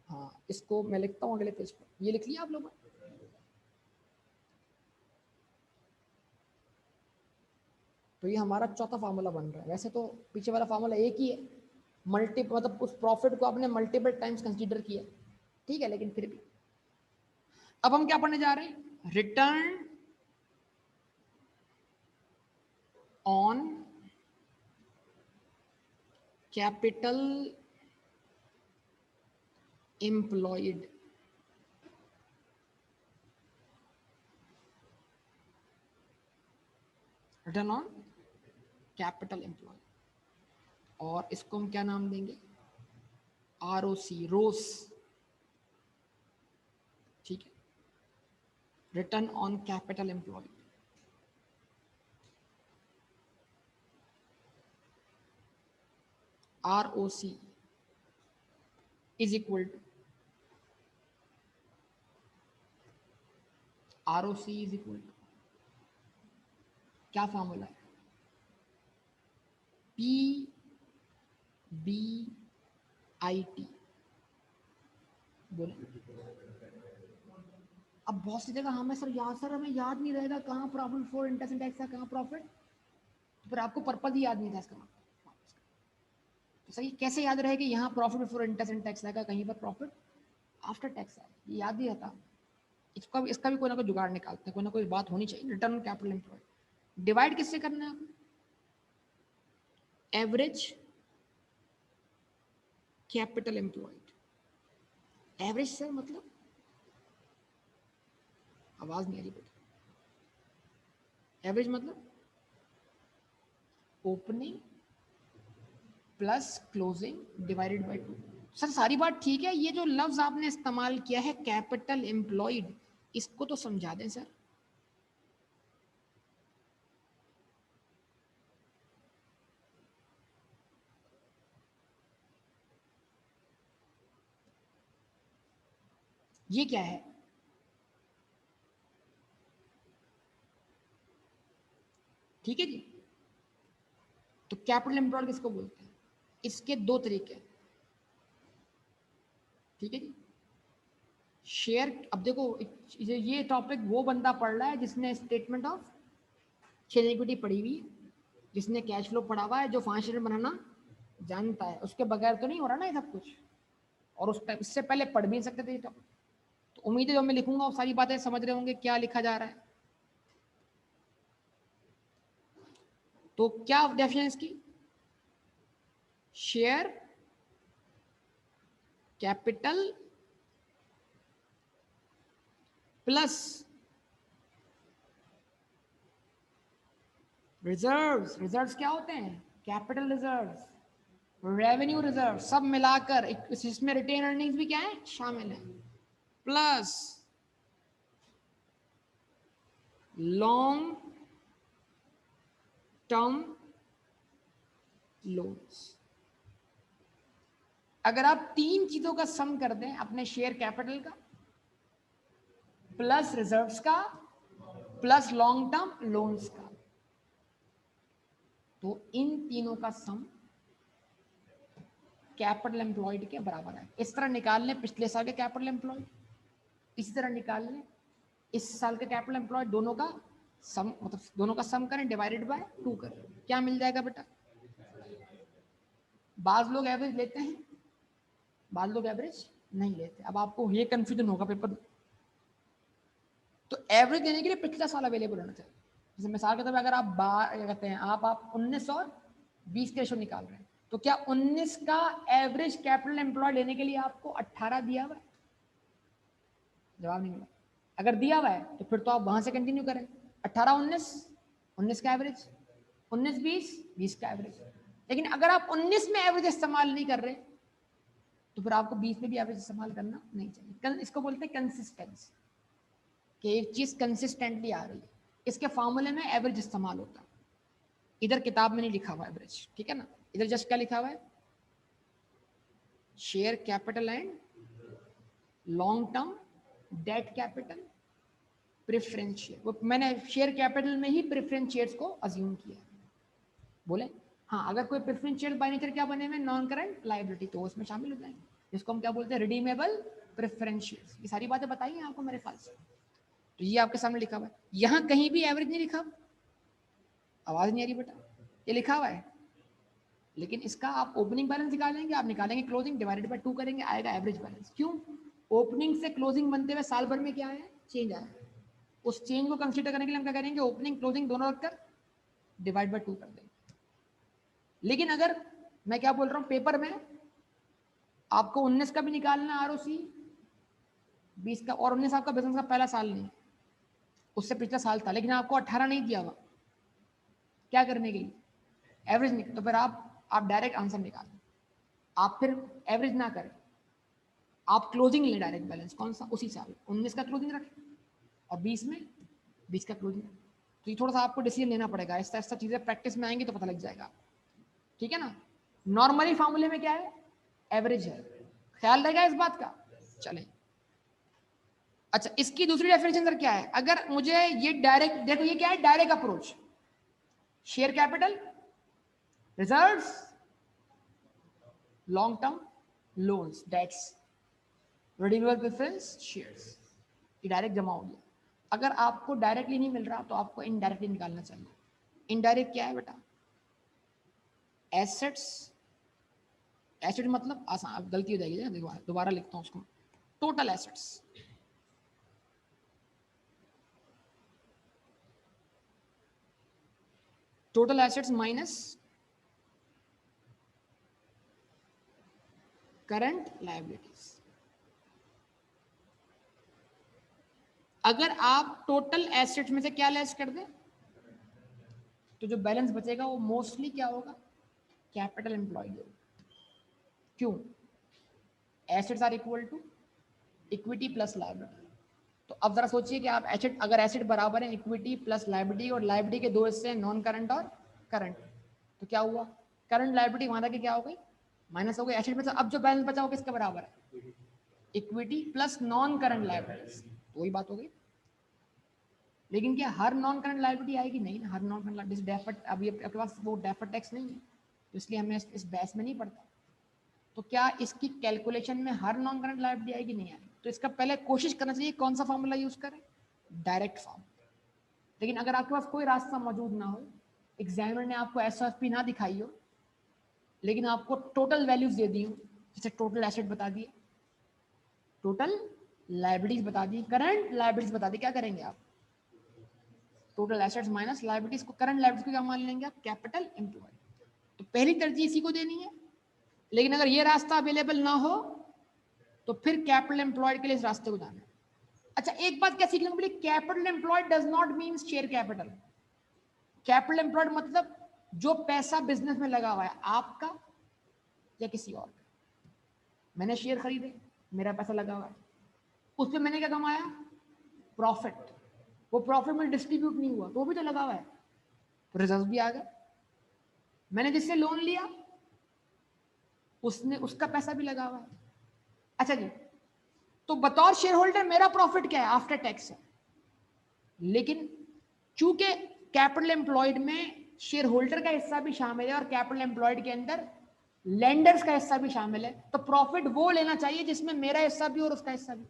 हाँ, इसको मैं लिखता हूँ अगले पेज पर। ये लिख लिया आप लोगों ने? तो ये हमारा चौथा फार्मूला बन रहा है। वैसे तो पीछे वाला फार्मूला एक ही है, मल्टी मतलब उस प्रॉफिट को आपने मल्टीपल टाइम्स कंसीडर किया, ठीक है, लेकिन फिर भी अब हम क्या पढ़ने जा रहे हैं? Return on capital employed, return on capital employed, और इसको हम क्या नाम देंगे, आरओसी, रोस, ठीक है, return on capital employed. ROC is equal to, ROC is equal to क्या फॉर्मूला है, PBIT, बोले। अब बहुत सी जगह हमें सर याद, सर हमें याद नहीं रहेगा कहाँ profit before interest and tax है, कहाँ प्रॉफिट, तो फिर आपको पर्पज ही याद नहीं था इसका मतलब। तो सही कैसे याद रहे कि यहाँ profit before interest and tax आएगा, कहीं पर प्रॉफिट आफ्टर टैक्स आएगा, ये याद नहीं रहता। इसका भी कोई ना कोई जुगाड़ निकालते हैं, कोई ना कोई बात होनी चाहिए। Return on capital employed divide किससे करना है आपको, average capital employed. Average sir मतलब, आवाज नहीं आ रही बेटा, एवरेज मतलब opening plus closing divided by 2। Sir सारी बात ठीक है, ये जो लफ्ज आपने इस्तेमाल किया है कैपिटल एम्प्लॉयड, इसको तो समझा दें सर। ये क्या है, ठीक है जी। तो कैपिटल एम्प्लॉयड किसको बोलते हैं, इसके दो तरीके, ठीक है जी। शेयर, अब देखो ये टॉपिक वो बंदा पढ़ रहा है जिसने स्टेटमेंट ऑफ शेयर इक्विटी पढ़ी हुई है, जिसने कैश फ्लो पढ़ा हुआ है, जो फाइनेंशियल बनाना जानता है, उसके बगैर तो नहीं हो रहा ना ये सब कुछ। और उस टाइम इससे पहले पढ़ भी नहीं सकते थे ये टॉपिक। तो उम्मीद है जो मैं लिखूंगा वो सारी बातें समझ रहे होंगे क्या लिखा जा रहा है। तो क्या डेफिनेशन इसकी, share capital plus reserves. Reserves क्या होते हैं, कैपिटल रिजर्व्स, रेवेन्यू रिजर्व, सब मिलाकर इसमें रिटेन अर्निंग्स भी क्या है, शामिल है, प्लस लॉन्ग टर्म लोन्स। अगर आप तीन चीजों का सम कर दें, अपने शेयर कैपिटल का प्लस रिजर्व्स का प्लस लॉन्ग टर्म लोन्स का, तो इन तीनों का सम कैपिटल एम्प्लॉयड के बराबर है। इस तरह निकाल लें पिछले साल के कैपिटल एम्प्लॉयड, इसी तरह निकाल लें इस साल के कैपिटल एम्प्लॉयड, दोनों का सम, मतलब दोनों का सम करें डिवाइडेड बाय 2 करें, क्या मिल जाएगा बेटा। बाज लोग एवरेज लेते हैं, बाज लोग एवरेज नहीं लेते। अब आपको ये कंफ्यूजन होगा पेपर, तो एवरेज लेने के लिए पिछला साल अवेलेबल होना चाहिए। जैसे मिसाल के तौर पर अगर आप क्या कहते हैं, आप 19 और 20 के रेशो निकाल रहे हैं, तो क्या 19 का एवरेज कैपिटल एम्प्लॉय लेने के लिए आपको 18 दिया हुआ है, जवाब नहीं मिला। अगर दिया हुआ है तो फिर तो आप वहां से कंटिन्यू करें, 18 19, 19 का एवरेज, 19 20, 20 का एवरेज। लेकिन अगर आप 19 में एवरेज इस्तेमाल नहीं कर रहे तो फिर आपको 20 में भी एवरेज इस्तेमाल करना नहीं चाहिए। इसको बोलते हैं कंसिस्टेंसी, कि एक चीज कंसिस्टेंटली आ रही है, इसके फॉर्मूले में एवरेज इस्तेमाल होता है। इधर किताब में नहीं लिखा हुआ एवरेज, ठीक है ना, इधर जस्ट क्या लिखा हुआ है, share capital and long term debt capital preference share. वो मैंने शेयर कैपिटल में ही प्रेफरेंस शेयर्स को अज्यूम किया, बोले हाँ अगर कोई प्रेफरेंस शेयर बाय नेचर क्या बने हुए नॉन करंट लायबिलिटी, तो उसमें शामिल हो जाएंगे, जिसको हम क्या बोलते हैं, रिडीमेबल प्रेफरेंस शेयर्स। ये सारी बातें बताई हैं आपको मेरे पास, तो ये आपके सामने लिखा हुआ है। यहाँ कहीं भी एवरेज नहीं लिखा, आवाज नहीं आ रही बेटा, ये लिखा हुआ है, लेकिन इसका आप ओपनिंग बैलेंस निकालेंगे, आप निकालेंगे क्लोजिंग डिवाइडेड बाय 2 करेंगे, आएगा एवरेज बैलेंस। क्यों, ओपनिंग से क्लोजिंग बनते हुए साल भर में क्या आया, चेंज आया। उस चेंज को कंसीडर करने के लिए हम क्या करेंगे, ओपनिंग क्लोजिंग दोनों रखकर डिवाइड बाय 2 कर देंगे। लेकिन अगर मैं क्या बोल रहा हूँ, पेपर में आपको 19 का भी निकालना आरओसी, 20 का, और 19 आपका बिजनेस का पहला साल नहीं, उससे पिछला साल था, लेकिन आपको 18 नहीं दिया हुआ, क्या करने के लिए, एवरेज निकल, तो फिर आप डायरेक्ट आंसर निकालें। आप फिर एवरेज ना करें, आप क्लोजिंग लें डायरेक्ट बैलेंस, कौन सा, उसी साल 19 का क्लोजिंग रखें और 20 में 20 का क्लोजिंग। तो ये थोड़ा सा आपको डिसीजन लेना पड़ेगा, ऐसा ऐसा चीजें प्रैक्टिस में आएंगी तो पता लग जाएगा, ठीक है ना। नॉर्मली फॉर्मूले में क्या है, एवरेज है, ख्याल रहेगा इस बात का। चलें, अच्छा इसकी दूसरी डेफिनेशन सर क्या है, अगर मुझे ये डायरेक्ट, देखो ये क्या है, direct approach, share capital, reserves, long term loans, debts, redeemable preference shares, ये डायरेक्ट जमा हो गया। अगर आपको डायरेक्टली नहीं मिल रहा तो आपको इनडायरेक्टली निकालना चाहिए। इनडायरेक्ट क्या है बेटा, एसेट्स, एसेट मतलब आसान, गलती हो जाएगी, दोबारा लिखता हूं उसको, total assets, total assets minus current liabilities. अगर आप टोटल एसेट्स में से क्या लेस कर दें तो जो बैलेंस बचेगा वो मोस्टली क्या होगा, कैपिटल एम्प्लॉयड होगा। क्यों, assets are equal to equity plus liability. तो अब जरा सोचिए कि आप एसेट, अगर एसेट बराबर है इक्विटी प्लस लायबिलिटी, और लायबिलिटी के दो हिस्से हैं, नॉन करंट और करंट, तो क्या हुआ, करंट लायबिलिटी वहां तक क्या हो गई, माइनस हो गई एसेट में से। अब जो बैलेंस बचा वो किसके बराबर है, equity plus non current liabilities, तो वही बात हो गई। लेकिन क्या हर नॉन करंट लायबिलिटी आएगी, नहीं ना, हर नॉन करंट लायबिलिटी डेफर्ड, अभी आपके पास वो डेफर्ड टैक्स नहीं है, तो इसलिए हमें इस बहस में नहीं पड़ता। तो क्या इसकी कैलकुलेशन में हर नॉन करंट लायबिलिटी आएगी, नहीं आएगी। तो इसका पहले कोशिश करना चाहिए कौन सा फॉर्मूला यूज करें, डायरेक्ट फॉर्म। लेकिन अगर आपके पास कोई रास्ता मौजूद ना हो, एग्जामिनर ने आपको एसएफपी ना दिखाई हो, लेकिन आपको टोटल वैल्यूज दे दी हो, जैसे टोटल एसेट बता दिए, टोटल लायबिलिटीज बता दी, करंट लायबिलिटीज बता दी, क्या करेंगे आप, टोटल एसेट्स माइनस लायबिलिटीज को, करंट लायबिलिटीज को क्या मान लेंगे आप, कैपिटल एम्प्लॉयड। तो पहली तरजीह इसी को देनी है। लेकिन अगर ये रास्ता अवेलेबल ना हो तो फिर कैपिटल एम्प्लॉयड के लिए इस रास्ते को जाना है। अच्छा एक बात क्या सीखने को मिली, capital employed does not mean share capital. Capital employed मतलब जो पैसा बिजनेस में लगा हुआ है, आपका या किसी और का। मैंने शेयर खरीदे, मेरा पैसा लगा हुआ है, उसमें मैंने क्या कमाया, प्रॉफिट, वो प्रॉफिट में डिस्ट्रीब्यूट नहीं हुआ तो वो भी तो लगा हुआ है, तो रिजर्व भी आ गए। मैंने जिससे लोन लिया उसने, उसका पैसा भी लगा हुआ है। अच्छा जी, तो बतौर शेयर होल्डर मेरा प्रॉफिट क्या है, आफ्टर टैक्स है। लेकिन चूंकि कैपिटल एम्प्लॉयड में शेयर होल्डर का हिस्सा भी शामिल है और कैपिटल एम्प्लॉयड के अंदर लेंडर्स का हिस्सा भी शामिल है, तो प्रॉफिट वो लेना चाहिए जिसमें मेरा हिस्सा भी और उसका हिस्सा भी।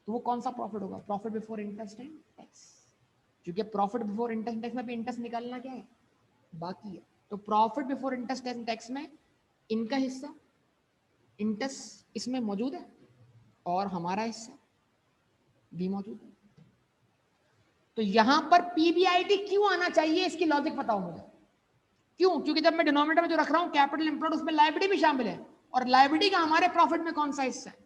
तो वो कौन सा प्रॉफिट होगा, profit before interest and tax. क्योंकि प्रॉफिट बिफोर इंटरेस्ट टैक्स में भी इंटरेस्ट निकालना क्या है, बाकी है। तो profit before interest and tax में इनका हिस्सा, इंटरेस्ट इसमें मौजूद है और हमारा हिस्सा भी मौजूद है। तो यहां पर पीबीआईटी क्यों आना चाहिए, इसकी लॉजिक बताओ मुझे। क्यों, क्योंकि जब मैं डिनोमिनेटर में जो रख रहा हूं कैपिटल एम्प्लॉयड, उसमें लायबिलिटी भी शामिल है, और लायबिलिटी का हमारे प्रॉफिट में कौन सा हिस्सा है।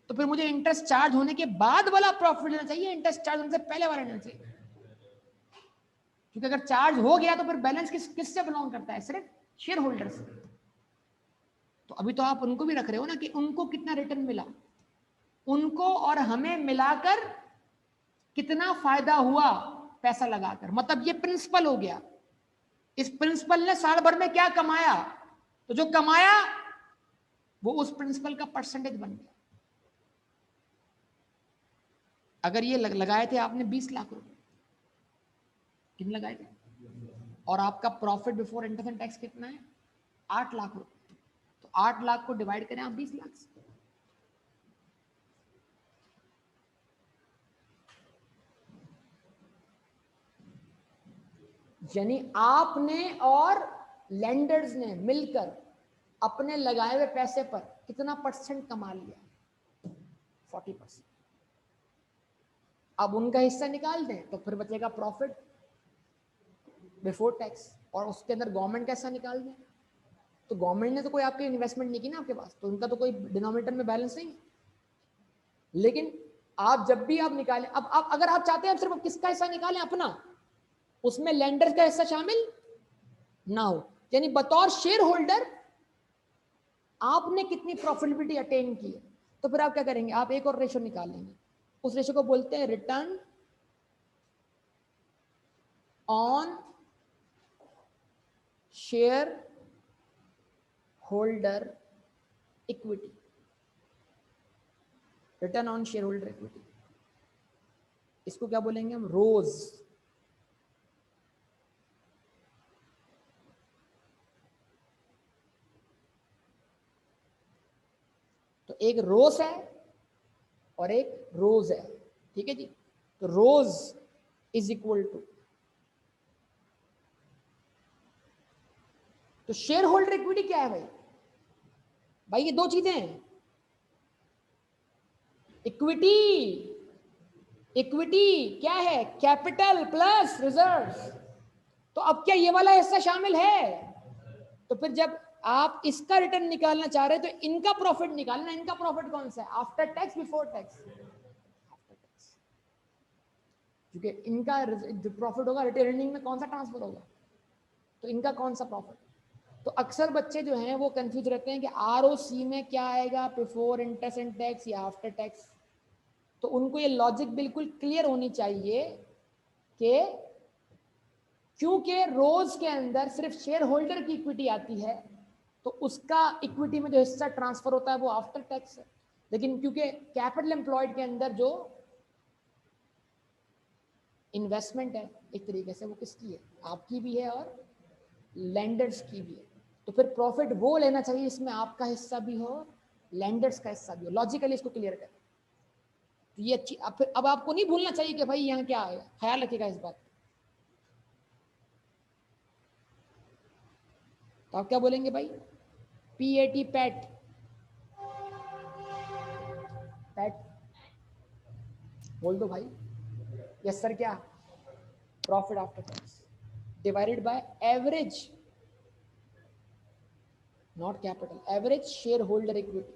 तो फिर मुझे इंटरेस्ट चार्ज होने के बाद वाला प्रॉफिट लेना चाहिए, इंटरेस्ट चार्ज होने से पहले वाला लेना चाहिए। क्योंकि अगर चार्ज हो गया तो फिर बैलेंस किससे बिलोंग करता है, सिर्फ शेयर होल्डर से। तो अभी तो आप उनको भी रख रहे हो ना कि उनको कितना रिटर्न मिला, उनको और हमें मिलाकर कितना फायदा हुआ पैसा लगाकर, मतलब ये प्रिंसिपल हो गया। इस प्रिंसिपल ने साल भर में क्या कमाया, तो जो कमाया वो उस प्रिंसिपल का परसेंटेज बन गया। अगर ये लगाए थे आपने 20 लाख रुपए, कितने लगाए थे, और आपका profit before interest and tax कितना है, 8 लाख रुपए, तो 8 लाख को डिवाइड करें आप 20 लाख से, यानी आपने और लेंडर्स ने मिलकर अपने लगाए हुए पैसे पर कितना परसेंट कमा लिया, 40%। अब उनका हिस्सा निकाल दें तो फिर बचेगा प्रॉफिट बिफोर टैक्स, और उसके अंदर गवर्नमेंट कैसा निकाल दें, तो गवर्नमेंट ने तो कोई आपकी इन्वेस्टमेंट नहीं की ना आपके पास, तो उनका तो कोई डिनोमिनेटर में बैलेंस नहीं है। लेकिन आप जब भी आप निकालें, अब आप अगर आप चाहते हैं आप सिर्फ किसका हिस्सा निकालें, अपना, उसमें लेंडर का हिस्सा शामिल ना हो, यानी बतौर शेयर होल्डर आपने कितनी प्रॉफिटेबिलिटी अटेन की है, तो फिर आप क्या करेंगे, आप एक और रेशो निकाल लेंगे, उस रेशो को बोलते हैं return on shareholder equity, return on shareholder equity, इसको क्या बोलेंगे हम, रोज। तो एक रोज है और एक रोज है, ठीक है जी। तो रोज इज इक्वल टू, तो शेयर होल्डर इक्विटी क्या है भाई, भाई ये दो चीजें हैं, इक्विटी, इक्विटी क्या है, कैपिटल प्लस रिजर्व्स, तो अब क्या ये वाला हिस्सा शामिल है, तो फिर जब आप इसका रिटर्न निकालना चाह रहे हैं तो इनका प्रॉफिट निकालना, इनका प्रॉफिट कौन सा है, आफ्टर टैक्स बिफोर टैक्स, क्योंकि इनका जो प्रॉफिट होगा रिटर्निंग में कौन सा ट्रांसफर होगा, तो इनका कौन सा प्रॉफिट। तो अक्सर बच्चे जो हैं वो कंफ्यूज रहते हैं कि आरओसी में क्या आएगा, बिफोर इंटरेस्ट एंड टैक्स या आफ्टर टैक्स, तो उनको ये लॉजिक बिल्कुल क्लियर होनी चाहिए कि क्योंकि रोज के अंदर सिर्फ शेयर होल्डर की इक्विटी आती है, तो उसका इक्विटी में जो हिस्सा ट्रांसफर होता है वो आफ्टर टैक्स है, लेकिन क्योंकि कैपिटल एम्प्लॉयड के अंदर जो इन्वेस्टमेंट है एक तरीके से वो किसकी है, आपकी भी है और लैंडर्स की भी है, तो फिर प्रॉफिट वो लेना चाहिए इसमें आपका हिस्सा भी हो, लैंडर्स का हिस्सा भी हो, लॉजिकली इसको क्लियर करें। तो ये अच्छी, अब आपको नहीं भूलना चाहिए कि भाई यहाँ क्या आएगा, ख्याल रखिएगा इस बात। तो आप क्या बोलेंगे भाई, पीएटी, पैट, पैट बोल दो भाई, यस सर, क्या, profit after tax divided by average, not capital, average share holder equity,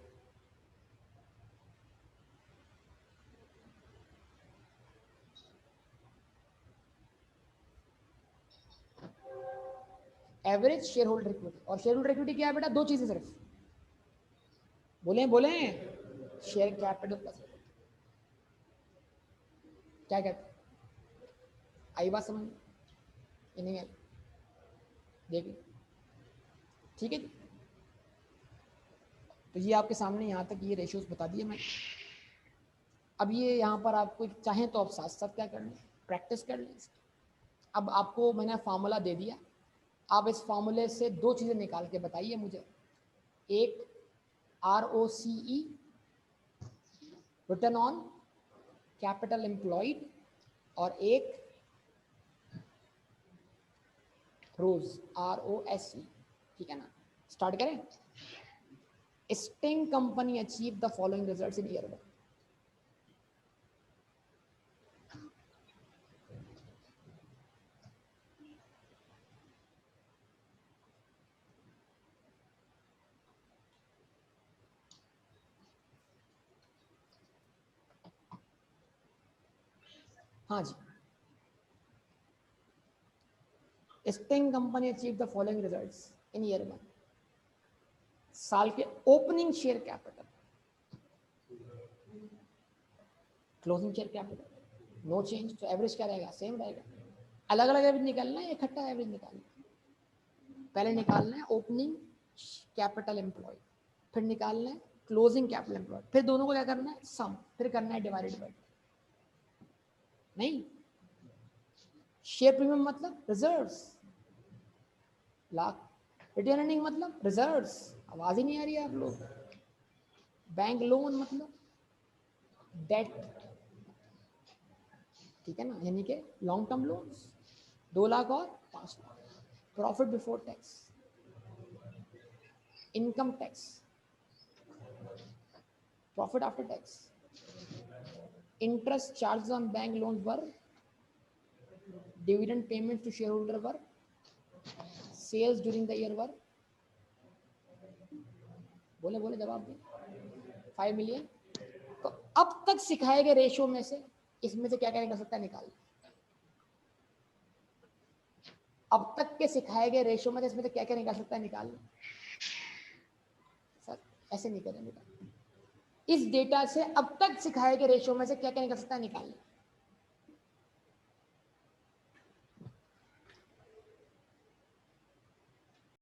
average share holder equity, और शेयर होल्डर इक्विटी क्या है बेटा, दो चीजें सिर्फ, बोले बोले, शेयर कैपिटल प्लस, क्या कहते हैं, आई बात समझ, नहीं आई, देखिए, ठीक है। तो ये आपके सामने यहाँ तक ये रेशियोज बता दिए मैं। अब ये यहाँ पर आपको चाहें तो आप साथ साथ क्या कर लें, प्रैक्टिस कर लें। अब आपको मैंने फार्मूला दे दिया, आप इस फार्मूले से दो चीज़ें निकाल के बताइए मुझे, एक ROCE, return on capital employed, और एक रोज, ROSE, ठीक है ना। स्टार्ट करें। Sting company achieve the following results in year 1। हाँ जी, Sting company achieve the following results in year 1। साल के opening share capital, closing share capital no change, तो एवरेज क्या रहेगा, सेम रहेगा। अलग अलग एवरेज निकालना है, इकट्ठा एवरेज निकालना है। पहले निकालना है ओपनिंग कैपिटल एम्प्लॉय, फिर निकालना है क्लोजिंग कैपिटल एम्प्लॉय, फिर दोनों को क्या करना है, सम, फिर करना है डिवाइडेड बाय। नहीं, शेयर प्रीमियम मतलब रिजर्व्स, लाख, रिटेन अर्निंग मतलब रिजर्व्स, आवाज ही नहीं आ रही है आप लोग, बैंक लोन मतलब डेट, ठीक है ना, यानी कि लॉन्ग टर्म लोन्स 2 लाख और 5 lakh, profit before tax, income tax, profit after tax, interest charge on bank loan पर, dividend payment to shareholder पर, सेल्स ड्यूरिंग द ईयर वर, बोले बोले जवाब दे, 5 मिलियन। तो अब तक सिखाए गए रेशियो में से इसमें से क्या क्या निकल सकता है, निकाल। अब तक के सिखाए गए रेशियो में से इसमें से क्या क्या निकाल सकता है, निकाल। सर ऐसे नहीं करेंगे, इस डेटा से अब तक सिखाए गए रेशियो में से क्या क्या निकल सकता है, निकाल।